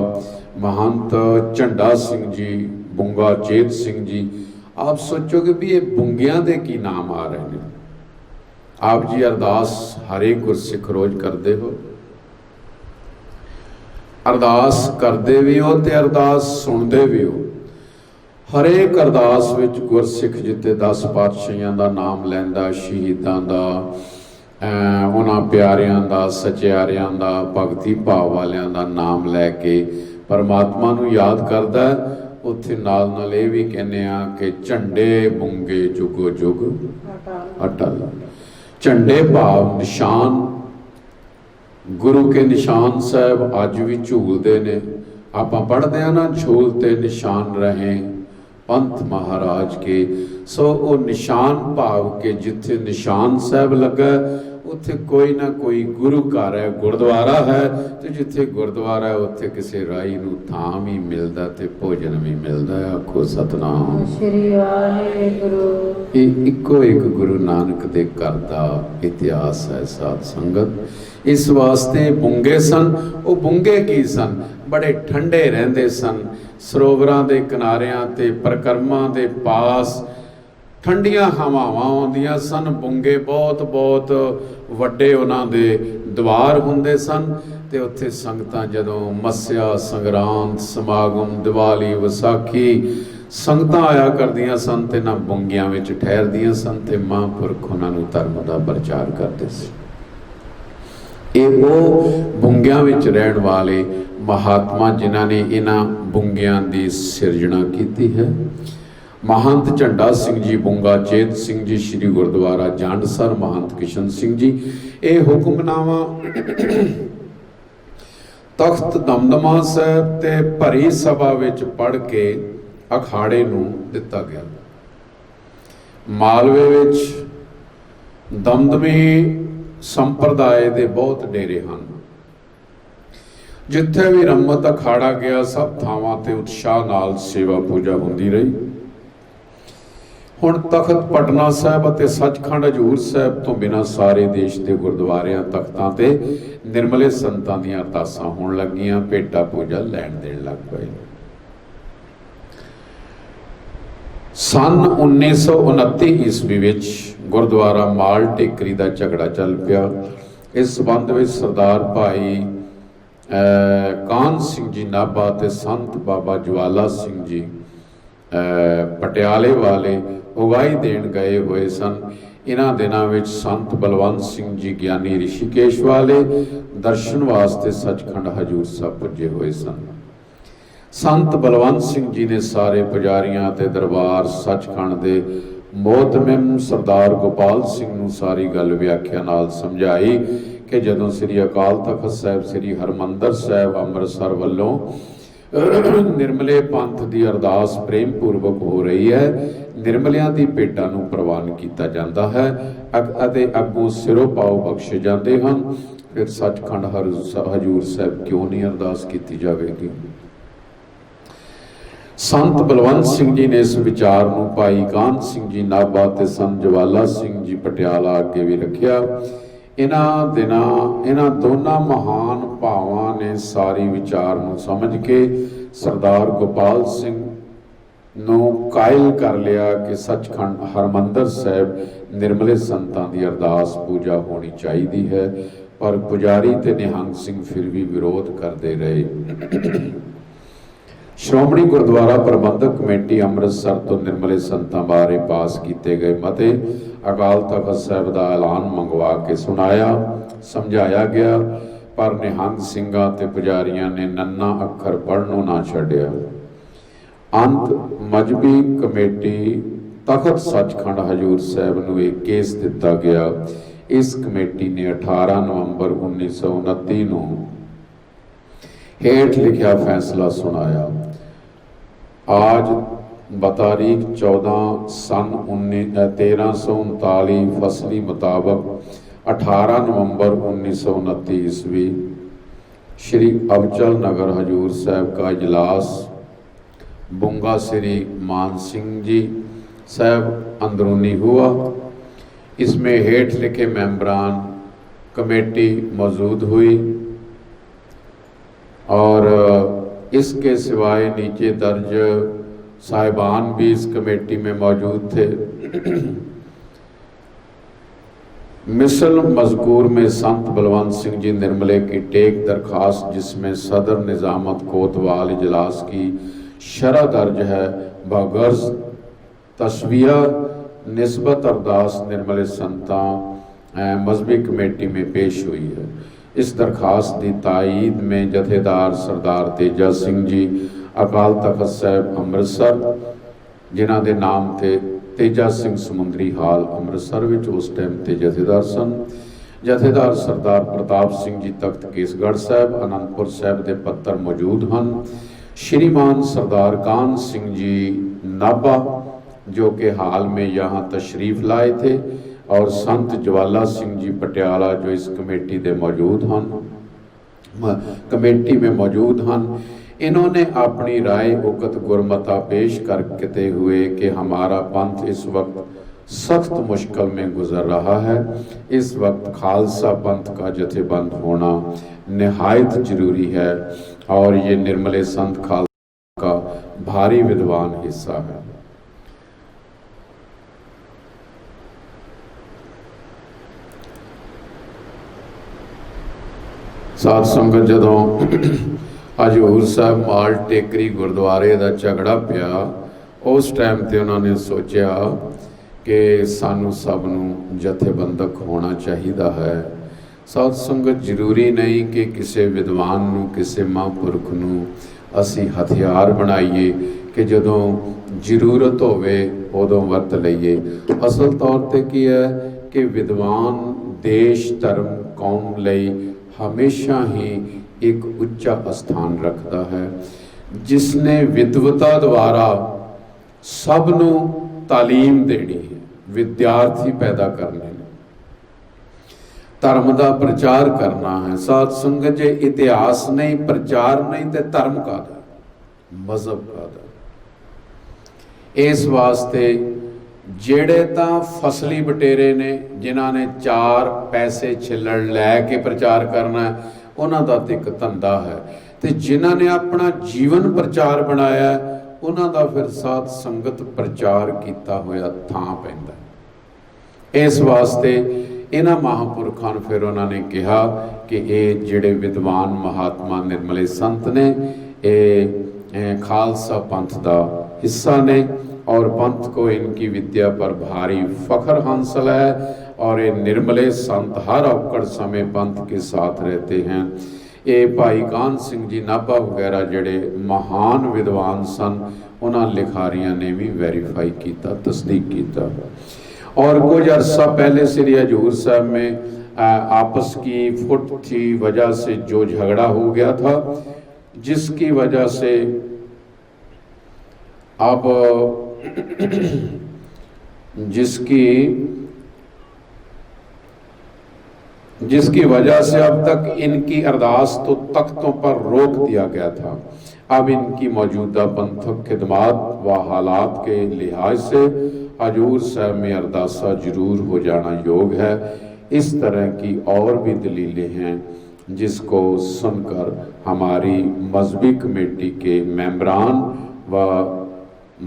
महंत झंडा सिंह जी बुंगा, चेत सिंह जी। आप सोचोगे भी ये बुंगियां दे की नाम आ रहे हैं। आप जी अरदास हरेक गुरसिख रोज करते हो, अरदास करते भी हो तो अरदास सुनते भी हो। हरेक अरदास विच गुरसिख जिते 10 पातशाहियां दा नाम लैंदा, शहीदां दा, उन्हां प्यारियां दा, सचियारियां दा, भगती भाव वालियां दा नाम लैके परमात्मा नूं याद करदा। उत्थे नाल नाल ये भी कहने कि झंडे बुंगे जुगो जुग अटल। झंडे भाव निशान, गुरु के निशान साहब अज भी झूलते ने। आपां पढ़दे आ ना, झूलते निशान रहे पंथ महाराज के। सो वो निशान भाव के जिथे निशान साहब लगा, उत्थे कोई ना कोई गुरु घर है, गुरुद्वारा है, तो जिथे गुरुद्वारा है उत्थे किसी राही नूं थां भी मिलदा ते भोजन भी मिलदा है। आखो सतनाम श्री वाहिगुरु। ये इको एक गुरु नानक दे घर दा इतिहास है साध संगत। इस वास्ते बुंगे सन, वो बुंगे की सन, बड़े ठंडे रहंदे सन। ਸਰੋਵਰਾਂ ਦੇ ਕਿਨਾਰਿਆਂ ਤੇ ਪਰਕਰਮਾਂ ਦੇ ਪਾਸ ਠੰਡੀਆਂ ਹਵਾਵਾਂ ਆਉਂਦੀਆਂ ਸਨ। ਬੁੰਗੇ ਬਹੁਤ ਬਹੁਤ ਵੱਡੇ ਉਹਨਾਂ ਦੇ ਦਵਾਰ ਹੁੰਦੇ ਸਨ ਤੇ ਉੱਥੇ ਸੰਗਤਾਂ ਜਦੋਂ ਮੱਸਿਆ ਸੰਗਰਾਂਦ ਸਮਾਗਮ ਦੀਵਾਲੀ ਵਿਸਾਖੀ ਸੰਗਤਾਂ ਆਇਆ ਕਰਦੀਆਂ ਸਨ ਤੇ ਨਾ ਬੁੰਗਿਆਂ ਵਿੱਚ ਠਹਿਰਦੀਆਂ ਸਨ ਤੇ ਮਹਾਂਪੁਰਖ ਉਹਨਾਂ ਨੂੰ ਧਰਮ ਦਾ ਪ੍ਰਚਾਰ ਕਰਦੇ ਸੀ। ਇਹ ਉਹ ਬੁੰਗਿਆਂ ਵਿੱਚ ਰਹਿਣ ਵਾਲੇ महात्मा जिन्होंने इन्हां बुंगियां की सिरजना की है। महंत झंडा सिंह जी बुंगा, चेत सिंह जी श्री गुरुद्वारा जांडसर, महंत किशन सिंह जी। ये हुक्मनामा तख्त दमदमा साहब ते भरी सभा विच पढ़ के अखाड़े नूं दिता गया। मालवे विच दमदमी संप्रदाय दे बहुत डेरे हैं। जिथे भी रमत अखाड़ा गया सब थावां ते उत्साह नाल सेवा पूजा होंदी रही। हुण तख्त पटना साहब अते सचखंड हजूर साहब तो बिना सारे देश के गुरुद्वारियां तख्तां ते निर्मले संतां दीयां अरदासां होण लगियां, भेटा पूजा लैण देण लग पए। सन 1929 ईस्वी विच गुरुद्वारा माल टेकरी का झगड़ा चल पिया। इस संबंध में सरदार भाई कान सिंह जी नाभा ते संत बाबा ज्वाला सिंह जी पटियाले वाले उगाई देन गए हुए सन। इन्हां दिनां विच संत बलवंत सिंह जी ज्ञानी ऋषिकेश वाले दर्शन वास्ते सचखंड हजूर साहब पुजे हुए सन। संत बलवंत सिंह जी ने सारे पुजारियां ते दरबार सचखंड दे मोहतमिम सरदार गोपाल सिंह नूं सारी गल व्याख्या नाल समझाई कि जदों श्री अकाल तख्त साहब श्री हरमंदर साहब अमृतसर वालों निर्मले पंथ की अरदास प्रेम पूर्वक हो रही है, निर्मलियां की भेटां नूं प्रवान किया जाता है अते अगों सिरों पाओ बख्शे जाते हैं, फिर सचखंड हजूर साहब क्यों नहीं अरदास की जाएगी। संत बलवंत सिंह जी ने इस विचार नूं भाई कान सिंह जी नाभा ते संत ज्वाला सिंह जी पटियाला अगे भी रखिया। इन्हां दोनों महान भावां ने सारी विचार नूं समझ के सरदार गोपाल सिंह नूं कायल कर लिया कि सचखंड हरमंदर साहब निर्मले संतां दी अरदास पूजा होनी चाहिए है, पर पुजारी ते निहंग सिंह फिर भी विरोध करते रहे। श्रोमणी गुरुद्वारा प्रबंधक कमेटी अमृतसर तो निर्मले संतां बारे पास किए गए मते अकाल तख्त साहब का ऐलान मंगवा के सुनाया समझाया गया, पर निहंग सिंघां ते पुजारियां ने नन्ना अखर पढ़नों ना छड्डिया। अंत मजहबी कमेटी तख्त सचखंड हजूर साहब नूं एक केस दिता गया। इस कमेटी ने 18 नवंबर 1929 नूं हेठ लिखा फैसला सुनाया। आज बतारीख 14 सन 1339 फसली मुताबक 18 नवंबर 1929 ईस्वी श्री अबचल नगर हजूर साहब का इजलास बुंगा श्री मान सिंह जी साहब अंदरूनी हुआ। इसमें हेठ लिखे मेंबरान कमेटी मौजूद हुई और इसके सिवाय नीचे दर्ज साहिबान भी इस कमेटी में मौजूद थे। मिसल मजकूर में संत बलवंत सिंह जी निर्मले की टेक दरखास्त जिसमें सदर निजामत कोतवाल इजलास की शरह दर्ज है बगर्ज तस्वीया निस्बत अरदास निर्मले संतां मजहबी कमेटी में पेश हुई है। इस दरखास्त की तायीद में जथेदार सरदार तेजा सिंह जी अकाल तख्त साहब अमृतसर जिन्हां दे नाम थे तेजा सिंह समुंदरी हाल अमृतसर विच उस टाइम ते जथेदार सन। जथेदार सरदार प्रताप सिंह जी तख्त केसगढ़ साहब आनंदपुर साहब के पत्तर मौजूद हैं। श्रीमान सरदार कान सिंह जी नाभा जो कि हाल में यहाँ तशरीफ़ लाए थे और संत ज्वाला सिंह जी पटियाला जो इस कमेटी के मौजूद हैं, कमेटी में मौजूद हैं, इन्होंने अपनी राय उकत गुरमता पेश करते हुए कि हमारा पंथ इस वक्त सख्त मुश्किल में गुजर रहा है। इस वक्त खालसा पंथ का जथेबंद होना निहायत जरूरी है और ये निर्मले संत खालसा का भारी विद्वान हिस्सा है। साध संगत जदों हजूर साहब माल टेकरी गुरुद्वारे का झगड़ा पिया, उस टाइम ते उन्होंने सोचा कि सानू सब नू जथेबंदक होना चाहिए है। साध संगत जरूरी नहीं कि किसी विद्वान नू किसी महापुरख नू असी हथियार बनाइए कि जदों जरूरत होवे उदों वरत लईए। असल तौर पर की है कि विद्वान देश धर्म कौम लई हमेशा ही एक उच्चा स्थान रखता है। जिसने विद्वता द्वारा सबनू तालीम देनी है, विद्यार्थी पैदा करने, धर्म का प्रचार करना है। साध संगत जे इतिहास नहीं, प्रचार नहीं तो धर्म का मजहब का। इस वास्ते जेड़े तां फसली बटेरे ने, जिन्हां ने चार पैसे छिल्लड़ लैके प्रचार करना है, उन्हां दा ते एक धंधा है। तो जिन्हां ने अपना जीवन प्रचार बनाया उन्हां दा फिर साध संगत प्रचार किया होया थां पैंदा। इस वास्ते इन्हां महापुरखां नूं फिर उन्होंने कहा कि ये जिहड़े विद्वान महात्मा निर्मले संत ने, ये खालसा पंथ का हिस्सा ने और पंथ को इनकी विद्या पर भारी फख्र हासिल है और ये निर्मले संत हर औकड़ समय पंथ के साथ रहते हैं। ये भाई कान सिंह जी नाभा वगैरह जड़े महान विद्वान सन, उन्होंने लिखारियां ने भी वेरीफाई किया, तस्दीक किया। और कुछ अर्सा पहले श्री हजूर साहब में आपस की फुट की वजह से जो झगड़ा हो गया था, जिसकी वजह से अब जिसकी वजह से अब तक इनकी अरदास तो तख्तों पर रोक दिया गया था। अब इनकी मौजूदा पंथक खिदमात व हालात के लिहाज से हजूर साहब में अरदासा जरूर हो जाना योग है। इस तरह की और भी दलीलें हैं जिसको सुनकर हमारी मजहबी कमेटी के मेंबरान व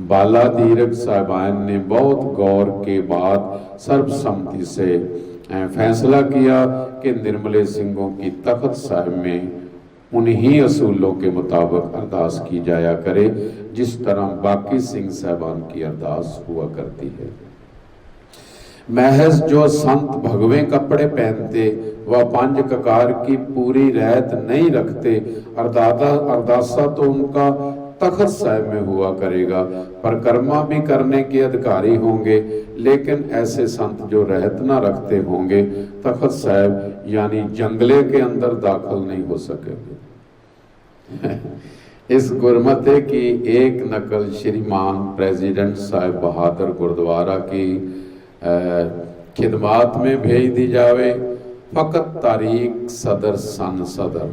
बाला दीरक साहिबान ने बहुत गौर के बाद सर्वसम्मति से फैसला किया कि निर्मले सिंहों की तख्त साहिब में उन्हीं असूलों के मुताबिक अरदास की जाया करे जिस तरह बाकी सिंह साहिबान की अरदास हुआ करती है। महज जो संत भगवे कपड़े पहनते व पंज ककार की पूरी रहत नहीं रखते, अरदासा तो उनका तख्त साहिब में हुआ करेगा। परिक्रमा भी करने के अधिकारी होंगे, लेकिन ऐसे संत जो रहत ना रखते होंगे तख्त साहिब यानी जंगले के अंदर दाखिल नहीं हो सकेंगे। इस गुरमते की एक नकल श्रीमान प्रेसिडेंट साहिब बहादुर गुरुद्वारा की खिदमात में भेज दी जावे। फकत तारीख सदर सन सदर।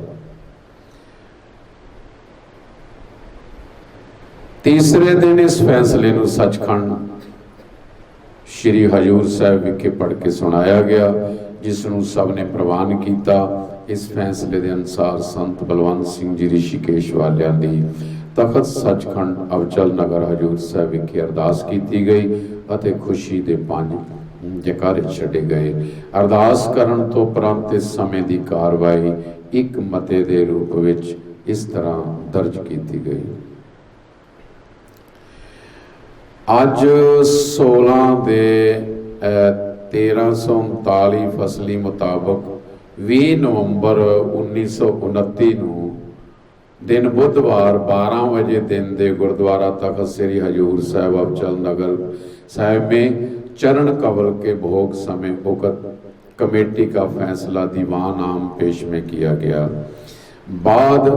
तीसरे दिन इस फैसले नूं सचखंड श्री हजूर साहब विखे पढ़ के सुनाया गया, जिसनूं सब ने प्रवान किया। इस फैसले के अनुसार संत बलवंत सिंह जी ऋषिकेश वालियां दी तखत सचखंड अवचल नगर हजूर साहब विखे अरदास की गई अते खुशी के 5 जयकारे छड़े गए। अरदास करन तो उपरंत इस समय की कार्रवाई एक मते के रूप विच इस तरह दर्ज की गई। अज 16 दे 1339 फसली मुताबक 20 नवंबर 1929 नूं दिन बुधवार 12 बजे दिन दे गुरुद्वारा तख्त श्री हजूर साहब अवचल नगर साहब में चरण कवल के भोग समय उक्त कमेटी का फैसला दीवान आम पेश में किया गया। बाद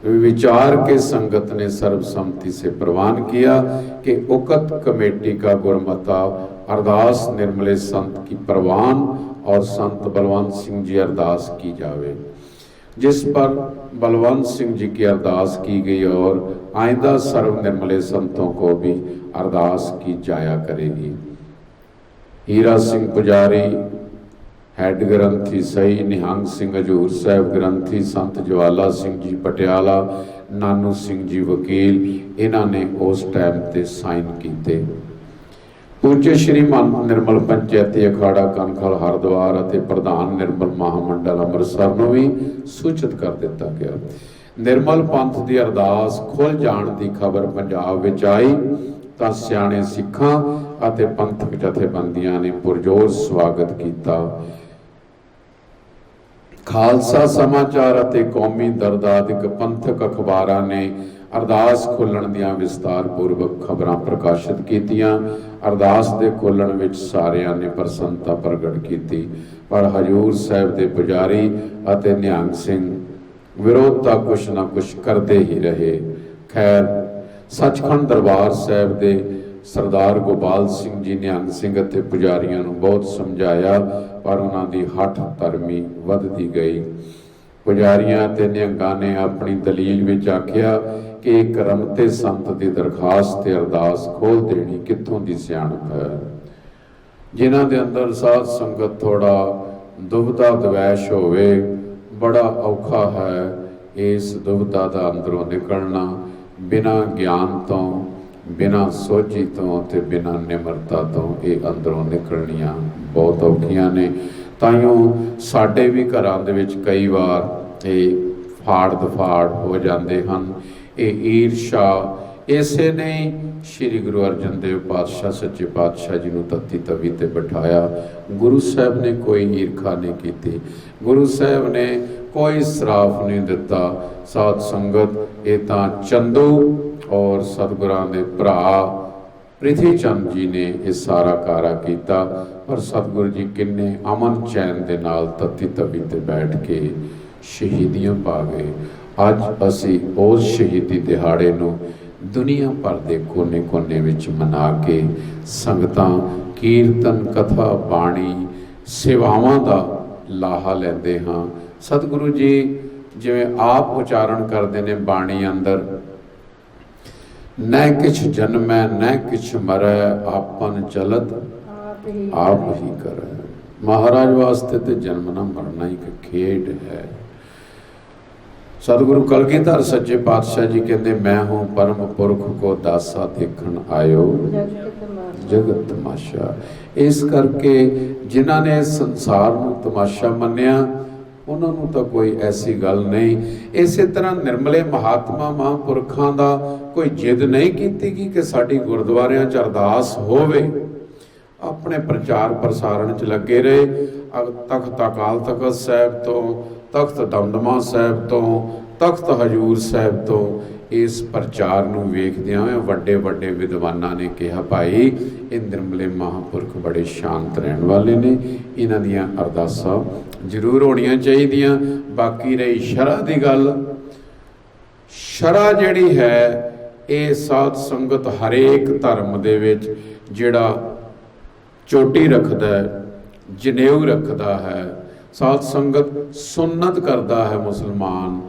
विचार के संगत ने सर्वसम्मति से प्रवान किया कि उक्त कमेटी का गुरमता अरदास निर्मले संत की परवान और संत बलवंत सिंह जी अरदास की जावे, जिस पर बलवंत सिंह जी की अरदास की गई और आइंदा सर्व निर्मले संतों को भी अरदास की जाया करेगी। हीरा सिंह पुजारी हैड ग्रंथी सही, निहंग सिंह हजूर साहब ग्रंथी, संत जवाला सिंह जी पटियाला, नानू सिंह जी वकील, इन्हां ने उस टाइम ते साइन किए। पूज्य श्री निर्मल पंचायती अखाड़ा कनखल हरिद्वार अते प्रधान निर्मल महामंडल अमृतसर नूं भी सूचित कर दिता गया। निर्मल पंथ की अरदास खुल जाण की खबर पंजाब विच आई तां सियाणे सिखां अते पंथक जथेबंदियां ने पुरजोर स्वागत किया। खालसा समाचार अते कौमी दरदादिक पंथक अखबारां ने अरदास खुलण दियां विस्तारपूर्वक खबरां प्रकाशित कीतियां। अरदास दे खुलण विच सारियां ने प्रसन्नता प्रगट की, पर हजूर साहब दे पुजारी अते निहंग सिंह विरोधता कुछ ना कुछ करते ही रहे। खैर सचखंड दरबार साहब दे सरदार गोपाल सिंह जी निहंग सिंह अते पुजारियों नूं बहुत समझाया, पर उन्हां दी हठ धर्मी वधदी गई। पुजारियां ते निहंगां ने अपनी दलील विच आखिया कि एक रमते संत की दरखास्त ते अरदास खोल देनी कित्थों दी सियाणप है। जिन्हां दे अंदर साध संगत थोड़ा दुविधा द्वैश होवे, बड़ा औखा है इस दुविधा दा अंदरों निकलना। बिना ज्ञान तो, बिना सोची तो ते बिना निमरता तो ये अंदरों निकलनियां बहुत औखियां ने। ताइयों साडे भी घरां दे विच कई बार ये फाड़ दफाड़ हो जाते हैं। ये ईर्षा इसे ने श्री गुरु अर्जन देव पातशाह सच्चे पातशाह जी नूं तत्ती तवी ते बिठाया। गुरु साहब ने कोई ईर्खा नहीं की, गुरु साहब ने कोई श्राप नहीं दिता। साध संगत ये तां चंदू और सतगुरां दे भरा प्रिथी चंद जी ने यह सारा कारा किया, पर सतगुरु जी किन्ने अमन चैन दे नाल तत्ती तवी ते बैठ के शहीदियां पा गए। अज असी उस शहीदी दिहाड़े नूं दुनिया भर के कोने कोने विच मना के संगतां कीर्तन कथा बाणी सेवावां दा लाहा लैंदे हां। सतगुरु जी जिवें आप उचारण करते ने बाणी अंदर, न किछ जन्मै न किछ मरै आपन चलत आप ही करे। महाराज वास्ते तो जन्मना मरना ही एक खेड है। सतगुरु कलगीधर सच्चे पातशाह जी कहते मैं हूँ परम पुरख को दासा देखण आयो जगत तमाशा। इस करके जिन्हों ने संसार नूं तमाशा मन्निया उन्होंने तो कोई ऐसी गल नहीं। इस तरह निर्मले महात्मा महापुरखों का कोई जिद नहीं की कि साडी गुरुद्वारियां च अरदास होवे। अपने प्रचार प्रसारण च लगे रहे। तख्त अकाल तख्त साहब तो, तख्त दमदमा साहब तो, तख्त हजूर साहब तो इस प्रचार नूं वेखदियां होए वड्डे वड्डे विद्वानां ने कहा भाई ये निर्मले महापुरख बड़े शांत रहने वाले ने, इन्हां दियां अरदासां जरूर होणियां चाहिदियां। बाकी रही शरह की गल, शरह जिहड़ी है ये साध संगत हरेक धर्म दे विच जिहड़ा चोटी रखदा है, जनेऊ रखदा है, साध संगत सुन्नत करदा है मुसलमान,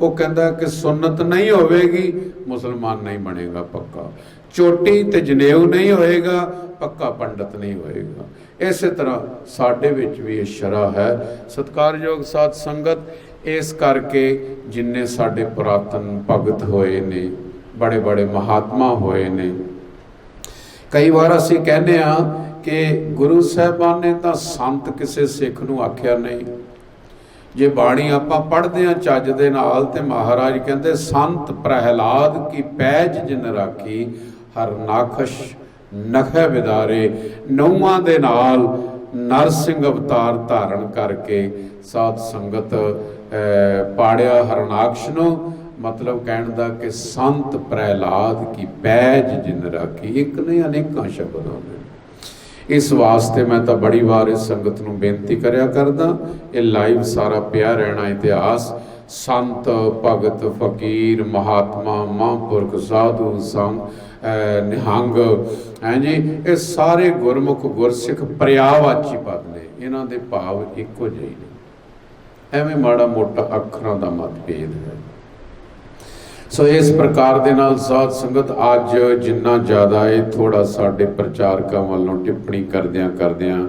वो कहता कि सुन्नत नहीं होवेगी मुसलमान नहीं बनेगा पक्का, चोटी ते जनेऊ नहीं होएगा पक्का पंडित नहीं होएगा। इस तरह साडे विच भी ये शरह है। सत्कारयोग साध संगत इस करके जिन्ने साडे पुरातन भगत होए ने, बड़े बड़े महात्मा होए ने, कई बार असीं कहने आ कि गुरु साहिबान ने तो संत किसी सिख नूं आख्या नहीं। जे बाणी आपां पढ़दे हां चज दे नाल ते महाराज कहंदे संत प्रहलाद की पैज जिन राखी हर नाखश नखै विदारे। नौवां दे नाल नरसिंह अवतार धारण करके साध संगत पाड़िया हरनाक्ष नूं, मतलब कहण दा कि संत प्रहलाद की पैज जिन राखी। एक नहीं अनेकां शब्द होंदे। इस वास्ते मैं तो बड़ी बार इस संगत नूं बेनती करया करदा, ये लाइव सारा पिया रहना इतिहास संत भगत फकीर महात्मा महापुरख साधु संग निहंग हैं जी, ये सारे गुरमुख गुरसिख पर्यावाची पद ने, इन्हां दे भाव इक्को ਜਿਹੇ ने, एवें माड़ा मोटा अखरां दा मतभेद है। सो इस प्रकार दे नाल साध संगत अज जिन्ना ज़्यादा है थोड़ा साडे प्रचारकां वालों टिप्पणी करदियां करदियां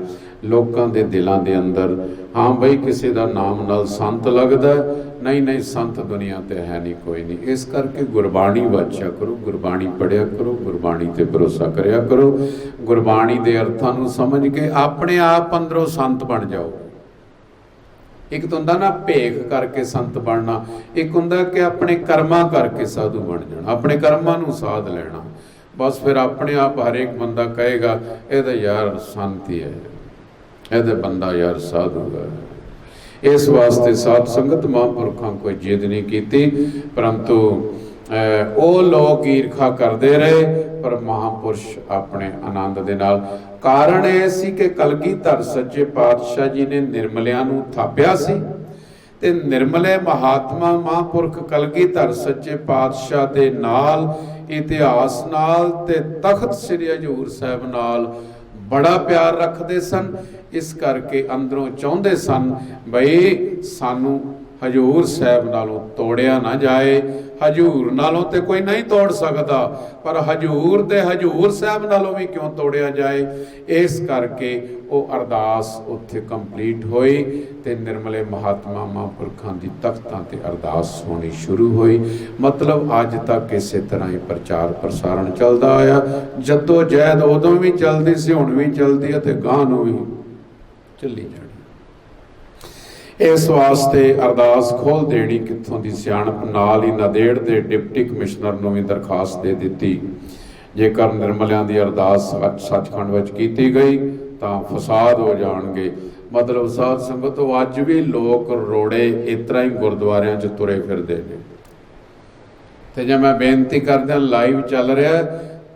लोकां दे दिलां दे अंदर हाँ बई किसी दा नाम नाल संत लगदा, नहीं नहीं संत दुनिया ते है नहीं, कोई नहीं। इस करके गुरबाणी वाचिया करो, गुरबाणी पढ़िया करो, गुरबाणी ते भरोसा करिया करो, गुरबाणी दे अर्थां नूं समझ के अपने आप अंदरों संत बन जाओ। एक तो हुंदा ना भेख करके संत बनना, एक हुंदा कि अपने कर्मां करके साधु बन जाना, अपने कर्मां नूं साध लेना। बस फिर अपने आप हर एक बंदा कहेगा इहदा यार संत ही है, इहदा बंदा यार साधु है। इस वास्ते साध संगत महापुरखों कोई जिद नहीं की, परंतु वो लोग ईर्खा करते रहे, पर महापुरुष अपने आनंद दे नाल। कारण यह सी कि कलगीधर सच्चे पातशाह जी ने निर्मलियां नूं थापिया सी, ते निर्मले महात्मा महापुरख कलगीधर सच्चे पातशाह दे नाल इतिहास नाल ते तख्त श्री हजूर साहब नाल बड़ा प्यार रखते सन। इस करके अंदरों चाहते सन बई सानू हजूर साहब नालों तोड़िया ना जाए, हजूर नालों ते कोई नहीं तोड़ सकता, पर हजूर दे हजूर साहब नालों भी क्यों तोड़िया जाए। इस करके वो अरदास उत्थे कंप्लीट होई ते निर्मले महात्मा महापुरखों की तख्तां ते अरदास होनी शुरू हुई। मतलब अज तक इस तरह ही प्रचार प्रसारण चलता आया, जद्दोजहद उदों भी चलती सी, हुण भी चलती है ते गांह नूं भी चली जानी। इस वास्ते अरदास खोल देनी कित्थों दी सियाणप, नाल ही नदेड़ दे डिप्टी कमिश्नर नूं भी दरखास्त दे दित्ती, जेकर निर्मलियां दी अरदास सचखंड विच कीती गई तां फसाद हो जाणगे। मतलब साध संगत अज भी लोग रोड़े इस तरह ही गुरुद्वारियां च तुरे फिरदे ने, ते जे मैं बेनती करदिआं लाइव चल रहा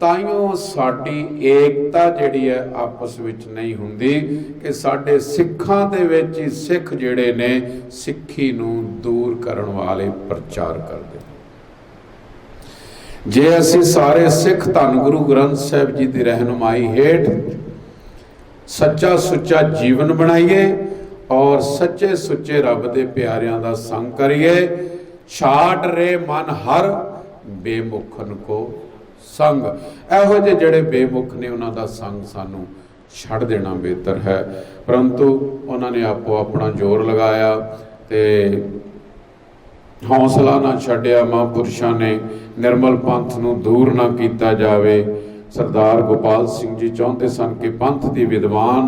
ताइयों साडी एकता जिहड़ी है आपस विच नहीं हुंदी कि साडे सिखां दे विच ही सिख जिहड़े ने सिੱਖੀ नूं दूर करन वाले प्रचार करदे। जे असीं सारे सिख धन गुरु ग्रंथ साहिब जी की रहनुमाई हेठ सच्चा सुच्चा जीवन बनाइए और सच्चे सुच्चे रब दे प्यारियां दा संग करिए। छाड़ रे मन हर बेमुखन को संग, इहो जे जिहड़े बेमुख ने उन्हां दा संग सानू छड़ देना बेहतर है। परंतु उन्होंने आपो अपना जोर लगाया ते हौसला ना छड्डिया। महापुरुषों ने निर्मल पंथ नूं दूर ना कीता जावे। सरदार गोपाल सिंह जी चाहते सन कि पंथ की विद्वान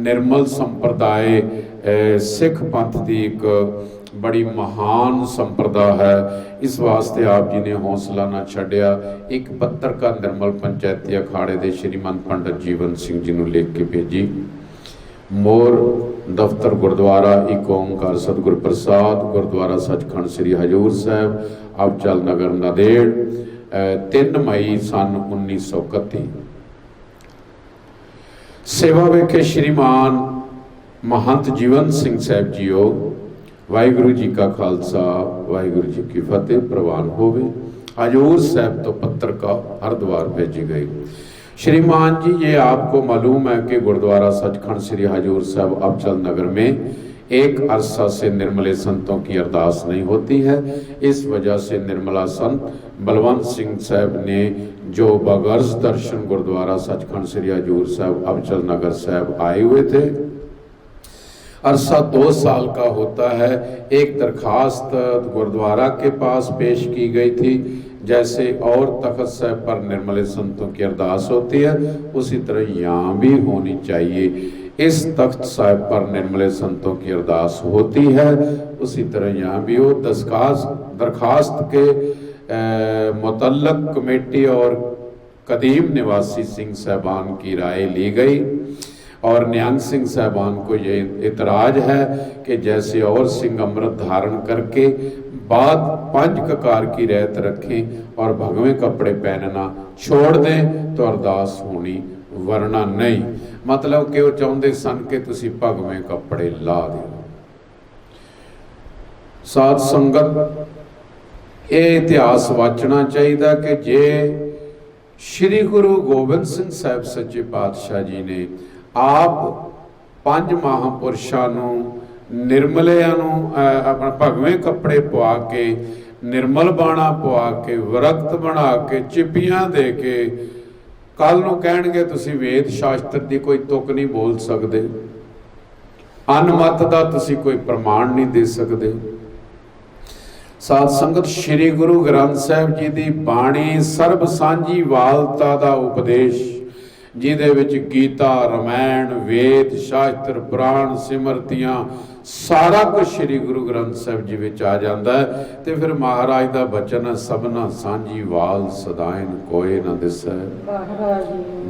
निर्मल संप्रदाय सिख पंथ की एक बड़ी महान संप्रदा है। इस वास्ते आप जी ने हौसला ना छड्डिया। एक पत्रका निर्मल पंचायती अखाड़े के श्रीमान पंडित जीवन सिंह जी नूं लिख के भेजी। मोर दफ्तर गुरुद्वारा एक ओंकार सतगुर प्रसाद गुरुद्वारा सचखंड श्री हजूर साहब अबचल नगर नादेड़ 3 मई सन 1931। सेवा वेखे श्रीमान महंत जीवन सिंह साहब जीओ। वाहिगुरु जी का खालसा वाहिगुरु जी की फतेह प्रवान होवे। हजूर साहब तो पत्रिका हरिद्वार भेजी गई। श्रीमान जी, ये आपको मालूम है कि गुरुद्वारा सचखंड श्री हजूर साहब अबचल नगर में एक अरसा से निर्मले संतों की अरदास नहीं होती है। इस वजह से निर्मला संत बलवंत सिंह साहब ने जो बगर्ज दर्शन गुरुद्वारा सचखंड श्री हजूर साहब अबचल नगर साहब आए हुए थे, अरसा 2 साल का होता है। एक दरखास्त गुरुद्वारा के पास पेश की गई थी, जैसे और तख्त साहब पर निर्मले संतों की अरदास होती है उसी तरह यहाँ भी होनी चाहिए। इस तख्त साहब पर निर्मले संतों की अरदास होती है उसी तरह यहाँ भी हो। दरखास्त के मुतल्लक कमेटी और कदीम निवासी सिंह साहबान की राय ली गई और निहंग सिंह साहबान को ये इतराज है कि जैसे और सिंह अमृत धारण करके बाद 5 ककार की रहत रखें और भगवे कपड़े पहनना छोड़ दें तो अरदास होनी, वरना नहीं। मतलब कि वो चाहते सन कि तुसी भगवे कपड़े ला दो। ਸਾਧ ਸੰਗਤ ਇਹ ਇਤਿਹਾਸ ਵਾਚਣਾ ਚਾਹੀਦਾ ਕਿ ਜੇ ਸ਼੍ਰੀ ਗੁਰੂ ਗੋਬਿੰਦ ਸਿੰਘ ਸਾਹਿਬ ਸੱਚੇ ਪਾਤਸ਼ਾਹ ਜੀ ਨੇ ਆਪ ਪੰਜ ਮਹਾਂਪੁਰਸ਼ਾਂ ਨੂੰ ਨਿਰਮਲਿਆਂ ਨੂੰ ਆਪਣਾ ਭਗਵੇਂ ਕੱਪੜੇ ਪਵਾ ਕੇ ਨਿਰਮਲ ਬਾਣਾ ਪਵਾ ਕੇ ਵਰਕਤ ਬਣਾ ਕੇ ਚਿੱਪੀਆਂ ਦੇ ਕੇ ਕੱਲ ਨੂੰ ਕਹਿਣਗੇ ਤੁਸੀਂ ਵੇਦ ਸ਼ਾਸਤਰ ਦੀ ਕੋਈ ਤੁਕ ਨਹੀਂ ਬੋਲ ਸਕਦੇ, ਅਨਮਤ ਦਾ ਤੁਸੀਂ ਕੋਈ ਪ੍ਰਮਾਣ ਨਹੀਂ ਦੇ ਸਕਦੇ। ਸਾਧ ਸੰਗਤ ਸ੍ਰੀ ਗੁਰੂ ਗ੍ਰੰਥ ਸਾਹਿਬ ਜੀ ਦੀ ਬਾਣੀ ਸਰਬ ਸਾਂਝੀ ਵਾਲਤਾ ਦਾ ਉਪਦੇਸ਼, ਜਿਹਦੇ ਵਿੱਚ ਗੀਤਾ, ਰਮਾਇਣ, ਵੇਦ ਸ਼ਾਸਤਰ, ਪੁਰਾਣ, ਸਿਮਰਤੀਆਂ ਸਾਰਾ ਕੁਝ ਸ੍ਰੀ ਗੁਰੂ ਗ੍ਰੰਥ ਸਾਹਿਬ ਜੀ ਵਿੱਚ ਆ ਜਾਂਦਾ ਹੈ। ਤੇ ਫਿਰ ਮਹਾਰਾਜ ਦਾ ਬਚਨ ਹੈ, ਸਭਨਾ ਸਾਂਝੀ ਵਾਲ ਸਦਾਇਨ ਕੋਏ ਨਾ ਦਿਸੈ,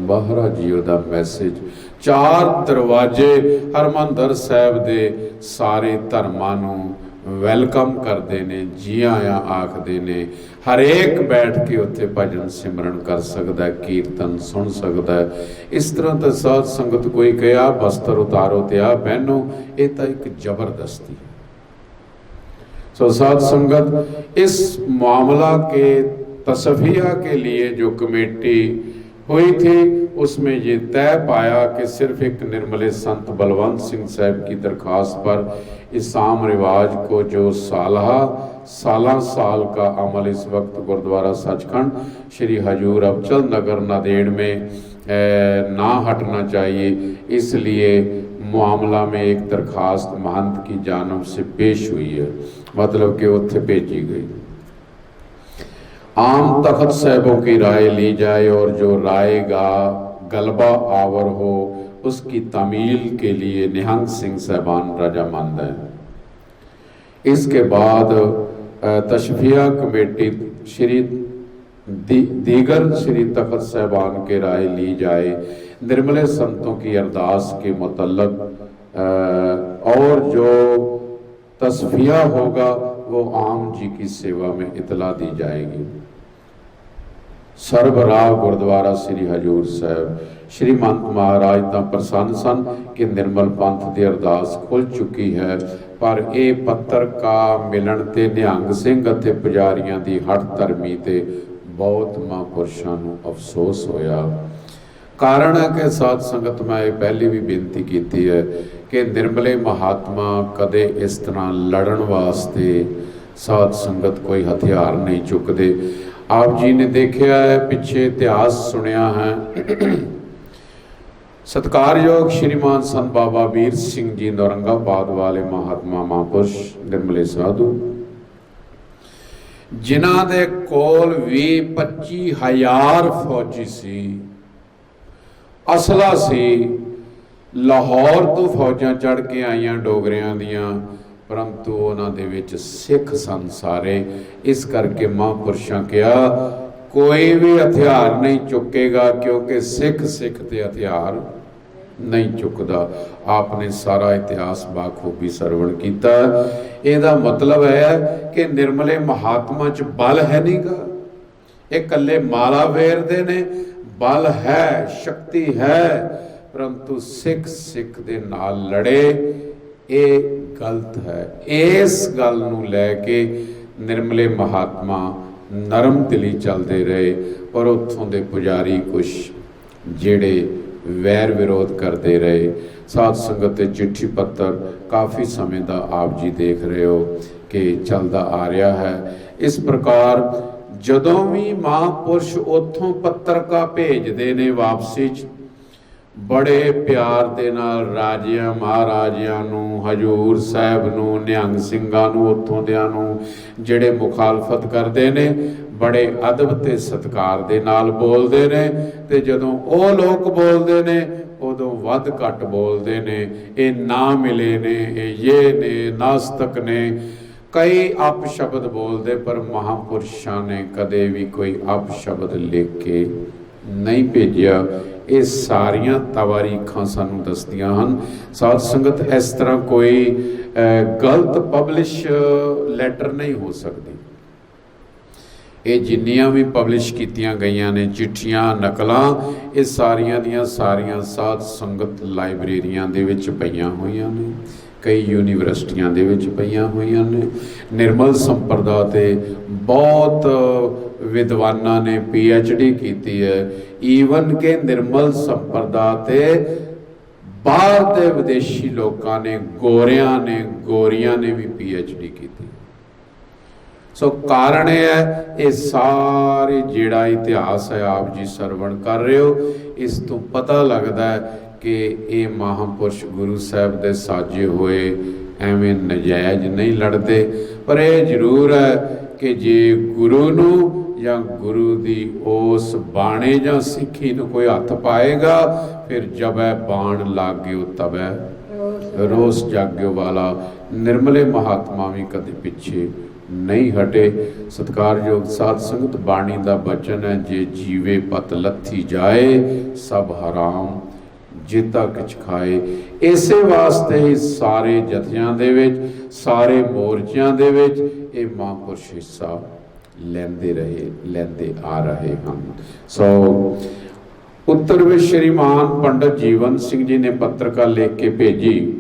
ਬਾਹਰਾ ਜੀਓ ਦਾ ਮੈਸੇਜ। ਚਾਰ ਦਰਵਾਜ਼ੇ ਹਰਮੰਦਰ ਸਾਹਿਬ ਦੇ ਸਾਰੇ ਧਰਮਾਂ ਨੂੰ ਵੈਲਕਮ ਕਰਦੇ ਨੇ, ਜੀ ਆਇਆਂ ਆਖਦੇ ਨੇ। ਹਰੇਕ ਬੈਠ ਕੇ ਉੱਥੇ ਭਜਨ ਸਿਮਰਨ ਕਰ ਸਕਦਾ, ਕੀਰਤਨ ਸੁਣ ਸਕਦਾ। ਇਸ ਤਰ੍ਹਾਂ ਤਾਂ ਸਾਧ ਸੰਗਤ ਕੋਈ ਕਿਹਾ ਬਸਤਰ ਉਤਾਰੋ ਤੇ ਆ ਪਹਿਨੋ, ਇਹ ਤਾਂ ਇੱਕ ਜ਼ਬਰਦਸਤੀ ਹੈ। सो साध संगत इस मामला के तसफिया के लिए जो कमेटी हुई थी उसमें ये तय पाया कि सिर्फ एक निर्मले संत बलवंत सिंह साहब की दरख्वास्त पर इस आम रिवाज को जो साल का अमल इस वक्त गुरुद्वारा सचखंड श्री हजूर अबचल नगर नादेड़ में ना हटना चाहिए। इसलिए मामला में एक दरखास्त महंत की जानब से पेश हुई है, मतलब कि उत्थे भेजी गई। आम तख्त साहिबों की राय ली जाए और जो राय का गलबा आवर हो उसकी तमील के लिए निहंग सिंह साहबान रजामंद है। इसके बाद तशफिया कमेटी दीगर श्री तख्त साहबान के राय ली जाए, निर्मले संतों की अरदास के मुतल्लक और जो तस्फिया होगा वो आम जी की सेवा में इतला दी जाएगी। सरबराह गुरुद्वारा श्री हजूर साहब श्रीमंत महाराज तां प्रसन्न सन कि निर्मल पंथ की अरदास खुल चुकी है, पर यह पत्तर का मिलन ते निहंग सिंह अते पुजारियां दी हठ धर्मी ते बहुत महापुरुषां नूं अफसोस होया। कारण है कि साध संगत मैं पहले भी बेनती की है कि निर्मले महात्मा कदे इस तरह लड़न वास्ते साध संगत कोई हथियार नहीं चुकते। आप जी ने देखा है, पिछे इतिहास सुनिया है, सत्कारयोग श्रीमान संत बाबा वीर सिंह जी औरंगाबाद वाले महात्मा महापुरुष निर्मले साधु जिन्हां दे कोल 20-25 फौजी सी, असला सी, लाहौर तो फौजां चढ़ के आईयां डोगरियां दियां, परंतु उन्हां दे विच सिख सन सारे। इस करके महापुरुषां कहा कोई भी हथियार नहीं चुकेगा, क्योंकि सिख ते हथियार नहीं चुकदा। आपने सारा इतिहास बाखूबी सरवण किया। ਇਹਦਾ मतलब है कि निर्मले महात्मा च बल है नहीं गा, ये कल्ले माला वेरदे ने, बल है, शक्ति है, परंतु सिख दे नाल लड़े ये गलत है। इस गल नूं लैके निर्मले महात्मा नरम दिली चलते रहे, पर उत्थों दे पुजारी कुछ जेड़े वैर विरोध करते रहे। साध संगत ते चिट्ठी पत्र काफ़ी समय का आप जी देख रहे हो कि चलता आ रहा है। इस प्रकार जदों भी महापुरुष उत्थों पत्रका भेजते ने वापसी बड़े प्यार दे नाल राजियां महाराजियां नूं, हजूर साहब नूं, निहंग सिंघां नूं, उत्थों दियां नूं जिहड़े मुखालफत करते ने बड़े अदब ते सत्कार दे नाल बोलते ने, ते जदों ओह लोग बोलते ने उदों वध घट बोलते ने, ये ना मिले ने, ये ने नास्तिक ने, कई अपशब्द बोलते, पर महापुरुषां ने कदे भी कोई अपशब्द लिख के नहीं भेजिया। ये सारियां तवारीखां सानूं दसदियां हन। साध संगत इस तरह कोई गलत पब्लिश लैटर नहीं हो सकती। ये जिन्नियां भी पब्लिश कीतियां गईयां ने चिट्ठियां नकलां, ये सारियां दियां सारियां साध संगत लाइब्रेरियां दे विच पईयां होईयां ने। कई यूनीवर्सिटियां दे विच पईयां होईयां ने। निर्मल संप्रदा ते बहुत विद्वानां ने PhD कीती है। ईवन के निर्मल संप्रदा ते बाहर दे विदेशी लोगों ने, गोरियां ने भी PhD की। सो कारण यह है, ये सारे जिहड़ा इतिहास है आप जी सरवण कर रहे हो, इस तो पता लगता है कि ये महापुरुष गुरु साहब दे साजे हुए एवें नजायज नहीं लड़ते। पर यह जरूर है कि जे गुरु नू या गुरु दी उस बाणे या सिक्खी नू कोई हथ पाएगा, फिर जब है बाण लाग गयो तब है रोस जाग्यो वाला। निर्मले महात्मा भी कदे पिछे नहीं हटे। सत्कारयोग साध संगत बाणी दा बचन है, जे जीवे पत लथी जाए सब हराम जेता किछ खाए। इसे वास्ते ही सारे जथियां दे विच, सारे मोर्चियां दे विच ये महापुरुष हिस्सा लेंदे आ रहे हैं। सो उत्तर में श्रीमान पंडित जीवन सिंह जी ने पत्रिका लिख के भेजी।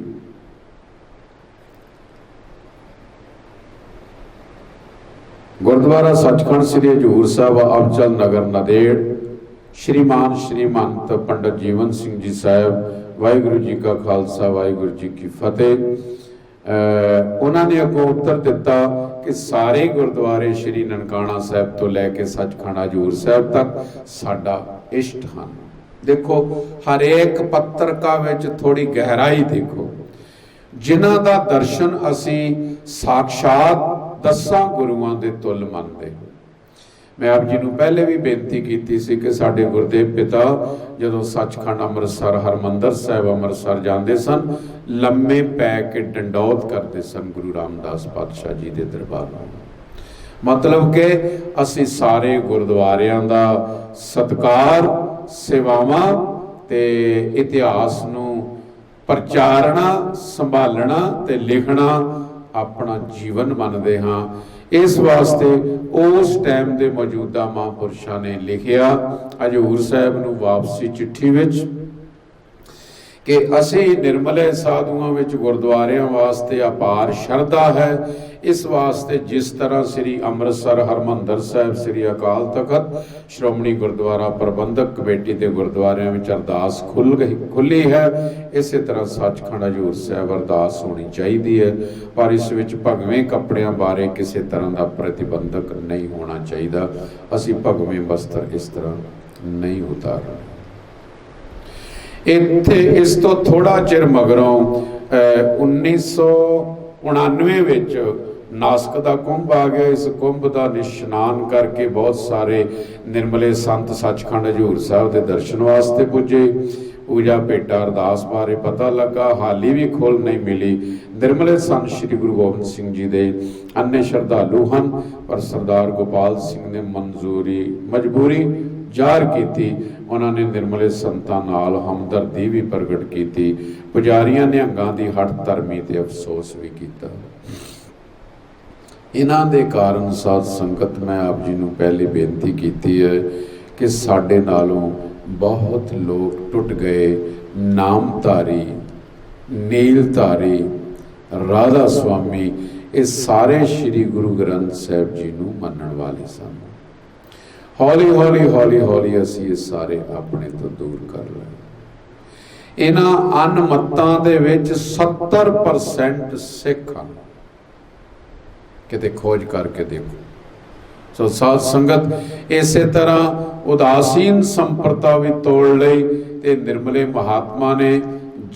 गुरुद्वारा सचखंड श्री हजूर साहब अबचल नगर नदेड़ श्रीमान श्रीमंत पंडित जीवन सिंह जी साहब, वाहिगुरु जी का खालसा वाहिगुरु जी की फतेह। उन्होंने अगों उत्तर दिता कि सारे गुरुद्वारे श्री ननकाना साहब तो लैके सचखंड हजूर साहब तक साडा इष्ट हैं। देखो हर एक पत्रिका विच थोड़ी गहराई देखो, जिन्हां दा दर्शन असी साक्षात 10 गुरुआं दे तुल मनदे। मैं आप जी नूं पहले भी बेनती की सी कि साडे गुरदेव पिता जदों सचखंड अमृतसर हरमंदर साहब अमृतसर जाते सन, लम्मे पै के डंडौत करते सन गुरु रामदास पातशाह जी के दरबार में। मतलब कि असी सारे गुरुद्वारियां दा सत्कार, सेवावां ते इतिहास नूं प्रचारना, संभालना ते लिखना अपना जीवन मानते हाँ। इस वास्ते उस टाइम के मौजूदा महापुरुषों ने लिखिया हजूर साहब नूं वापसी चिट्ठी विच कि असी निर्मले साधुओं विच गुरुद्वारियां वास्ते अपार शरधा है। इस वास्ते जिस तरह श्री अमृतसर हरमंदर साहब, श्री अकाल तखत, श्रोमणी गुरुद्वारा प्रबंधक कमेटी के गुरुद्वारियां विच अरदास खुली है, इस तरह सचखंड हजूर साहब अरदास होनी चाहिए है। पर इस विच भगवें कपड़ियां बारे किसी तरह का प्रतिबंधक नहीं होना चाहिए। असी भगवें वस्त्र इस तरह नहीं उतारना। इत्थे इस तो थोड़ा चिर मगरों 1999 विच नासक का कुंभ आ गया। इस कुंभ का निश्नान करके बहुत सारे निर्मले संत सचखंड हजूर साहब के दर्शन वास्ते पुजे। पूजा भेटा अरदास बारे पता लगा, हाली भी खोल नहीं मिली। निर्मले संत श्री गुरु गोबिंद सिंह जी के अन्य श्रद्धालु हैं, पर सरदार गोपाल सिंह ने मजबूरी ਜ਼ਾਹਰ ਕੀਤੀ। ਉਹਨਾਂ ਨੇ ਨਿਰਮਲੇ ਸੰਤਾਂ ਨਾਲ ਹਮਦਰਦੀ ਵੀ ਪ੍ਰਗਟ ਕੀਤੀ। ਪੁਜਾਰੀਆਂ ਨਿਹੰਗਾਂ ਦੀ ਹੱਠ ਧਰਮੀ ਤੇ ਅਫਸੋਸ ਵੀ ਕੀਤਾ। ਇਹਨਾਂ ਦੇ ਕਾਰਨ ਸਾਧ ਸੰਗਤ ਮੈਂ ਆਪ ਜੀ ਨੂੰ ਪਹਿਲੇ ਬੇਨਤੀ ਕੀਤੀ ਹੈ ਕਿ ਸਾਡੇ ਨਾਲੋਂ ਬਹੁਤ ਲੋਕ ਟੁੱਟ ਗਏ। ਨਾਮਧਾਰੀ, ਨੀਲਧਾਰੀ, ਰਾਧਾ ਸੁਆਮੀ, ਇਹ ਸਾਰੇ श्री गुरु ग्रंथ साहिब जी ਨੂੰ ਮੰਨਣ ਵਾਲੇ ਸਨ। हौली हौली हौली हौली असी ये सारे अपने तो दूर कर रहे। इन्हां अनमतां दे विच 70% सिख हैं, किते खोज करके देखो। सो साध संगत इस तरह उदासीन संप्रदा भी तोड़ लई ते निर्मले महात्मा ने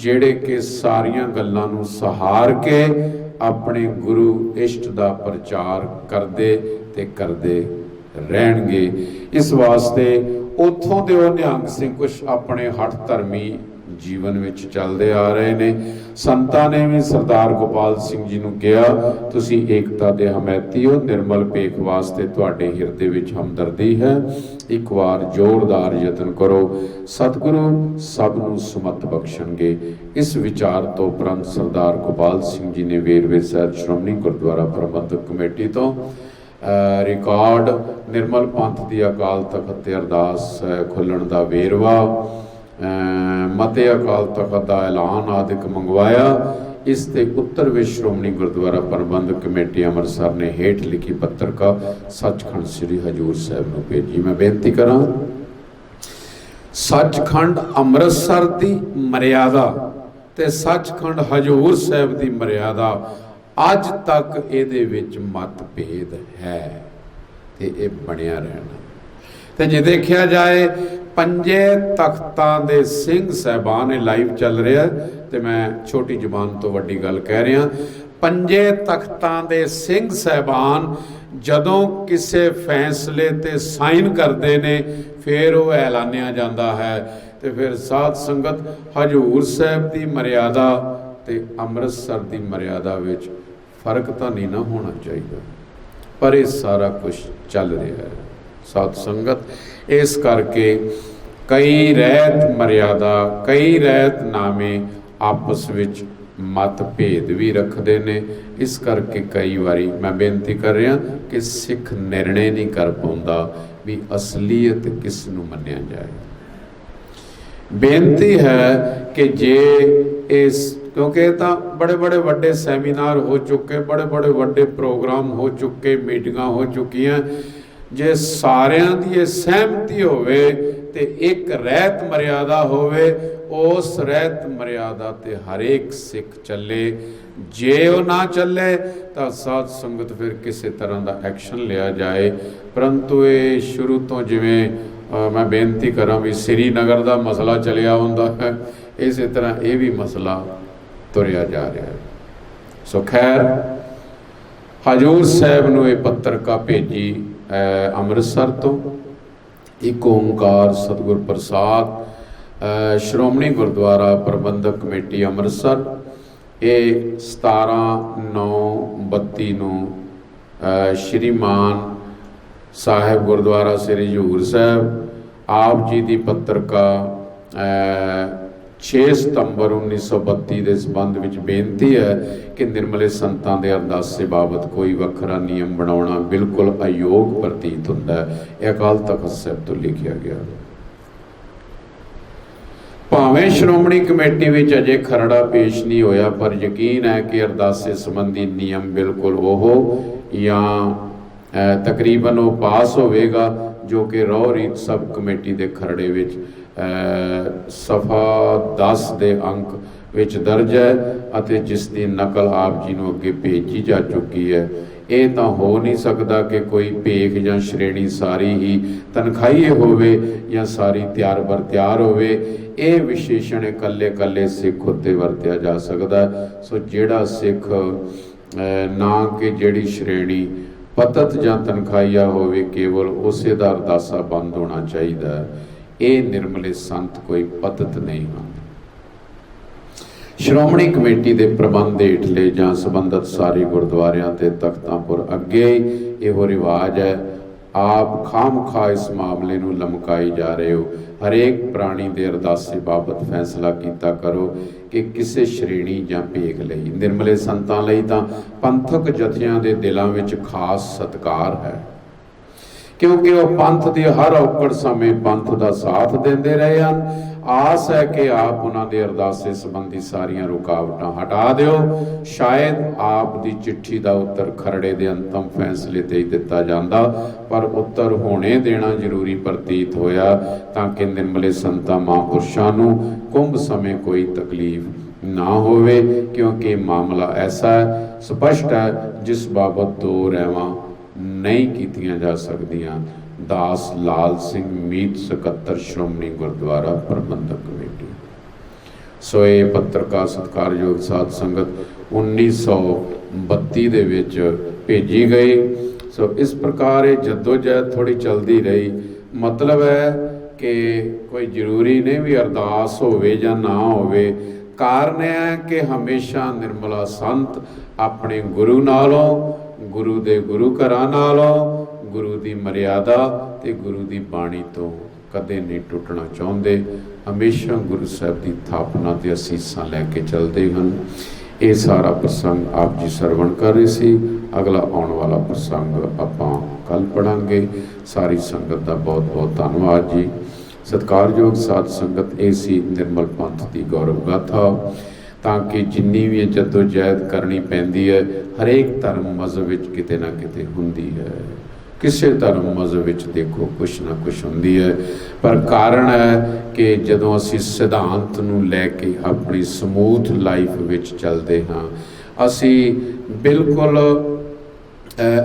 जेड़े कि सारियां गल्लां नूं सहार के अपने गुरु इष्ट दा प्रचार करदे ते करदे रहणगे। इस वास्ते उथों दे वो निहंग सिंह कुछ अपने हठ धर्मी जीवन विच चलते आ रहे ने। संतां ने भी सरदार गोपाल सिंह जी नूं कहा, तुसीं एकता दे हमैती हो, निर्मल भेख वास्ते तुहाडे हिरदे विच हमदर्दी है, एक बार जोरदार यतन करो, सतगुरु सब नूं सुमत बख्शणगे। इस विचार तो उपरंत सरदार गोपाल सिंह जी ने वेरवे सहित श्रोमणी गुरुद्वारा प्रबंधक कमेटी तो रिकॉर्ड निर्मल पंथ की अकाल तखत ते अरदास खुलण का वेरवा, मते अकाल तखत का ऐलान आदि मंगवाया। इस ते उत्तर ਵਿੱਚ ਸ਼੍ਰੋਮਣੀ ਗੁਰਦੁਆਰਾ ਪ੍ਰਬੰਧਕ ਕਮੇਟੀ ਅੰਮ੍ਰਿਤਸਰ ਨੇ ਹੇਠ ਲਿਖੀ ਪੱਤਰਕਾ ਸੱਚਖੰਡ ਸ੍ਰੀ ਹਜੂਰ ਸਾਹਿਬ ਨੂੰ ਭੇਜੀ। ਮੈਂ ਬੇਨਤੀ ਕਰਾਂ, ਸੱਚਖੰਡ ਅੰਮ੍ਰਿਤਸਰ ਦੀ ਮਰਿਆਦਾ ਤੇ ਸੱਚਖੰਡ ਹਜੂਰ ਸਾਹਿਬ ਦੀ ਮਰਿਆਦਾ ਅੱਜ ਤੱਕ ਇਹਦੇ ਵਿੱਚ ਮਤਭੇਦ ਹੈ ਤੇ ਇਹ ਬਣਿਆ ਰਹਿਣਾ। ਤੇ ਜੇ ਦੇਖਿਆ ਜਾਏ पंजे तख्तां दे सिंह साहबान, लाइव चल रहा तो मैं छोटी जुबान तो वड्डी गल कह रहा, पंजे तख्तां दे सिंह साहबान जदों किसी फैसले ते साइन करते ने फिर वो ऐलानिया जाता है। तो फिर साध संगत हजूर साहब की मर्यादा ते अमृतसर की मर्यादा विच फर्क तो नहीं ना होना चाहिए, पर यह सारा कुछ चल रहा है साध संगत। इस करके कई रहत मर्यादा, कई रहत नामे आपस विच मतभेद भी रखते ने। इस करके कई बारी मैं बेनती कर रहा कि सिख निर्णय नहीं कर पाता भी असलीयत किस नूं मन्निया जाए। बेनती है कि जे इस, क्योंकि तो बड़े बड़े वड्डे सैमीनार हो चुके, बड़े बड़े वड्डे प्रोग्राम हो चुके, मीटिंगां हो चुकियां, जे सारियां दी सहमति होवे ते एक रहत मर्यादा होवे, उस रहत मर्यादा ते हरेक सिख चले। जे वो ना चले तो साध संगत फिर किसी तरह का एक्शन लिया जाए। परंतु ये शुरू तो जिवें मैं बेनती करा भी श्रीनगर का मसला चलिया हुंदा है, इस तरह ये भी मसला तुरिया जा रहा है। सो खैर, हजूर साहब नूं ये पत्रिका भेजी ਅੰਮ੍ਰਿਤਸਰ ਤੋਂ। ਇੱਕ ਓਂਕਾਰ ਸਤਿਗੁਰ ਪ੍ਰਸਾਦ ਸ਼੍ਰੋਮਣੀ ਗੁਰਦੁਆਰਾ ਪ੍ਰਬੰਧਕ ਕਮੇਟੀ ਅੰਮ੍ਰਿਤਸਰ, ਇਹ 17/9/32 ਨੂੰ ਸ਼੍ਰੀਮਾਨ ਸਾਹਿਬ ਗੁਰਦੁਆਰਾ ਸ੍ਰੀ ਹਜੂਰ ਸਾਹਿਬ ਆਪ ਜੀ ਦੀ ਪੱਤਰਕਾ 6 ਸਤੰਬਰ 1932 के संबंध में बेनती है कि निर्मले संतां दे अरदासे बाबत कोई वखरा नियम बनाना बिल्कुल अयोग प्रतीत होंदा है। यह अकाल तख्त साहिब तो लिखिया गया। भावें श्रोमणी कमेटी में अजे खरड़ा पेश नहीं होया, पर यकीन है कि अरदासे संबंधी नियम बिल्कुल वो या तकरीबन वो पास होवेगा जो कि रौ रीत सब कमेटी के खरड़े विच सफ़ा 10 के अंक विच दर्ज है अते जिसकी नकल आप जी नूं अगे भेजी जा चुकी है। ये तो हो नहीं सकता कि कोई भेख या श्रेणी सारी ही तनखाही होवे या सारी तैयार बर तैयार होवे। ये विशेषण कल्ले कल्ले सिख उत्ते वरतिया जा सकता। सो जिहड़ा सिख ना कि जिहड़ी श्रेणी पतत या तनखाईया होवे केवल उसे दा अरदासा बंद होना चाहिए। ये निर्मले संत कोई पतत नहीं होंदे। श्रोमणी कमेटी के प्रबंध हेठले जां संबंधित सारे गुरुद्वारियां ते तख्तां पुर अगे इहो रिवाज है। आप खाम खा इस मामले नूं लमकाई जा रहे हो। हरेक प्राणी दे अरदासे बाबत फैसला कीता करो कि किसी श्रेणी या भेख लई। निर्मले संतां लई तां पंथक जथियां दे दिलां विच खास सत्कार है, क्योंकि वह पंथ की हर औकड़ समय पंथ का साथ देंदे रहे हैं। आस है कि आप उन्होंने अरदासे संबंधी सारिया रुकावटां हटा दिओ। शायद आप दी चिट्ठी का उत्तर खरड़े के अंतिम फैसले ते ही दिता जांदा, पर उत्तर होने देना जरूरी प्रतीत होया ताकि निर्मले संतां महापुरुषां नूं कुंभ समय कोई तकलीफ ना होवे, क्योंकि मामला ऐसा है स्पष्ट है जिस बाबत दो रहवां नहीं कीतियां जा सकदियां। दास लाल सिंह मीत सकत्तर श्रोमणी गुरुद्वारा प्रबंधक कमेटी। सो ये पत्रकार सत्कारयोग साध संगत 1932 दे विच भेजी गई। सो इस प्रकार ये जद्दोजहद थोड़ी चलती रही। मतलब है कि कोई जरूरी नहीं भी अरदास होवे या ना होवे। कारण है कि हमेशा निर्मला संत अपने गुरु नालों, गुरु दे गुरु घरां नालों, गुरु की मर्यादा ते गुरु की बाणी तो कदे नहीं टुटना चाहते। हमेशा गुरु साहब की थापना ते असीसां लैके चलते हैं। ये सारा प्रसंग आप जी सरवण कर रहे सी। अगला आने वाला प्रसंग आपां कल पढ़ांगे। सारी संगत का बहुत बहुत धन्यवाद जी। सत्कारयोग साध संगत ऐसी निर्मल पंथ की गौरव गाथा। ਤਾਂ ਕਿ ਜਿੰਨੀ ਵੀ ਜਦੋਜਹਿਦ ਕਰਨੀ ਪੈਂਦੀ ਹੈ ਹਰੇਕ ਧਰਮ ਮਜ਼ਹਬ ਵਿੱਚ ਕਿਤੇ ਨਾ ਕਿਤੇ ਹੁੰਦੀ ਹੈ। ਕਿਸੇ ਧਰਮ ਮਜ਼ਹਬ ਵਿੱਚ ਦੇਖੋ ਕੁਛ ਨਾ ਕੁਛ ਹੁੰਦੀ ਹੈ, ਪਰ ਕਾਰਨ ਹੈ ਕਿ ਜਦੋਂ ਅਸੀਂ ਸਿਧਾਂਤ ਨੂੰ ਲੈ ਕੇ ਆਪਣੀ ਸਮੂਥ ਲਾਈਫ ਵਿੱਚ ਚੱਲਦੇ ਹਾਂ, ਅਸੀਂ ਬਿਲਕੁਲ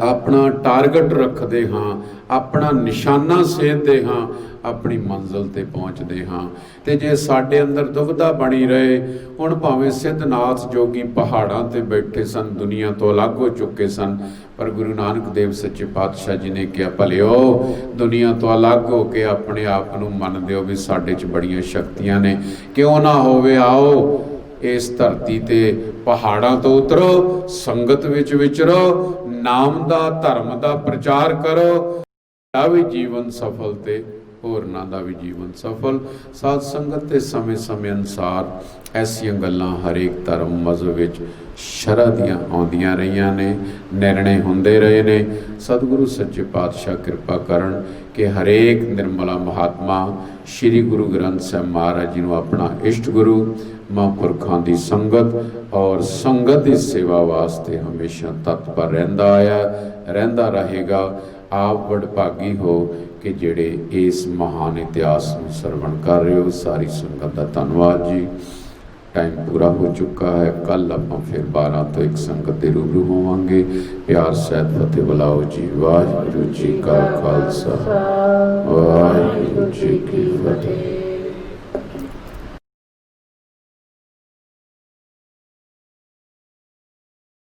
ਆਪਣਾ ਟਾਰਗੇਟ ਰੱਖਦੇ ਹਾਂ, ਆਪਣਾ ਨਿਸ਼ਾਨਾ ਸੇਧਦੇ ਹਾਂ, ਆਪਣੀ ਮੰਜ਼ਿਲ ਤੇ ਪਹੁੰਚਦੇ ਹਾਂ। ਤੇ ਜੇ ਸਾਡੇ ਅੰਦਰ ਦੁਵਿਧਾ ਬਣੀ ਰਹੇ, ਹੁਣ ਭਾਵੇਂ ਸਿੱਧਨਾਥ ਜੋਗੀ ਪਹਾੜਾਂ ਤੇ ਬੈਠੇ ਸਨ, ਦੁਨੀਆ ਤੋਂ ਅਲੱਗ ਹੋ ਚੁੱਕੇ ਸਨ, ਪਰ ਗੁਰੂ ਨਾਨਕ ਦੇਵ ਸੱਚੇ ਪਾਤਸ਼ਾਹ ਜੀ ਨੇ ਕਿਹਾ, ਭਲਿਓ ਦੁਨੀਆ ਤੋਂ ਅਲੱਗ ਹੋ ਕੇ ਆਪਣੇ ਆਪ ਨੂੰ ਮੰਨਦੇ ਹੋ ਵੀ ਸਾਡੇ 'ਚ ਬੜੀਆਂ ਸ਼ਕਤੀਆਂ ਨੇ, ਕਿਉਂ ਨਾ ਹੋਵੇ ਆਓ ਇਸ ਧਰਤੀ ਤੇ ਪਹਾੜਾਂ ਤੋਂ ਉਤਰੋ, ਸੰਗਤ ਵਿੱਚ ਵਿਚਰੋ, ਨਾਮ ਦਾ ਧਰਮ ਦਾ ਪ੍ਰਚਾਰ ਕਰੋ, ਤਾਂ ਵੀ ਜੀਵਨ ਸਫਲ ਤੇ ਹੋਰਨਾਂ ਦਾ ਵੀ ਜੀਵਨ ਸਫਲ। ਸਾਧ ਸੰਗਤ ਦੇ ਸਮੇਂ ਅਨੁਸਾਰ ਐਸੀਆਂ ਗੱਲਾਂ ਹਰੇਕ ਧਰਮ ਮਜ਼ਹਬ ਵਿੱਚ ਸ਼ਰ੍ਹਾ ਦੀਆਂ ਆਉਂਦੀਆਂ ਰਹੀਆਂ ਨੇ, ਨਿਰਣੇ ਹੁੰਦੇ ਰਹੇ ਨੇ। ਸਤਿਗੁਰੂ ਸੱਚੇ ਪਾਤਸ਼ਾਹ ਕਿਰਪਾ ਕਰਨ ਕਿ ਹਰੇਕ ਨਿਰਮਲਾ ਮਹਾਤਮਾ ਸ਼੍ਰੀ ਗੁਰੂ ਗ੍ਰੰਥ ਸਾਹਿਬ ਮਹਾਰਾਜ ਜੀ ਨੂੰ ਆਪਣਾ ਇਸ਼ਟ ਗੁਰੂ, ਮਹਾਂਪੁਰਖਾਂ ਦੀ ਸੰਗਤ ਔਰ ਸੰਗਤ ਦੀ ਸੇਵਾ ਵਾਸਤੇ ਹਮੇਸ਼ਾ ਤਤਪਰ ਰਹਿੰਦਾ ਆਇਆ, ਰਹਿੰਦਾ ਰਹੇਗਾ। ਆਪ ਵਡਭਾਗੀ ਹੋ ਕਿ ਜਿਹੜੇ ਇਸ ਮਹਾਨ ਇਤਿਹਾਸ ਨੂੰ ਸਰਵਣ ਕਰ ਰਹੇ ਹੋ। ਸਾਰੀ ਸੰਗਤ ਦਾ ਧੰਨਵਾਦ ਜੀ। ਟਾਈਮ ਪੂਰਾ ਹੋ ਚੁੱਕਾ ਹੈ। ਕੱਲ੍ਹ ਆਪਾਂ ਫਿਰ 12 ਤੋਂ ਇੱਕ ਸੰਗਤ ਦੇ ਰੂਬਰੂ ਹੋਵਾਂਗੇ। ਪਿਆਰ ਸਹਿਤ ਫਤਿਹ ਬੁਲਾਓ ਜੀ। ਵਾਹਿਗੁਰੂ ਜੀ ਕਾ ਖਾਲਸਾ, ਵਾਹਿਗੁਰੂ ਜੀ ਕੀ ਫਤਿਹ।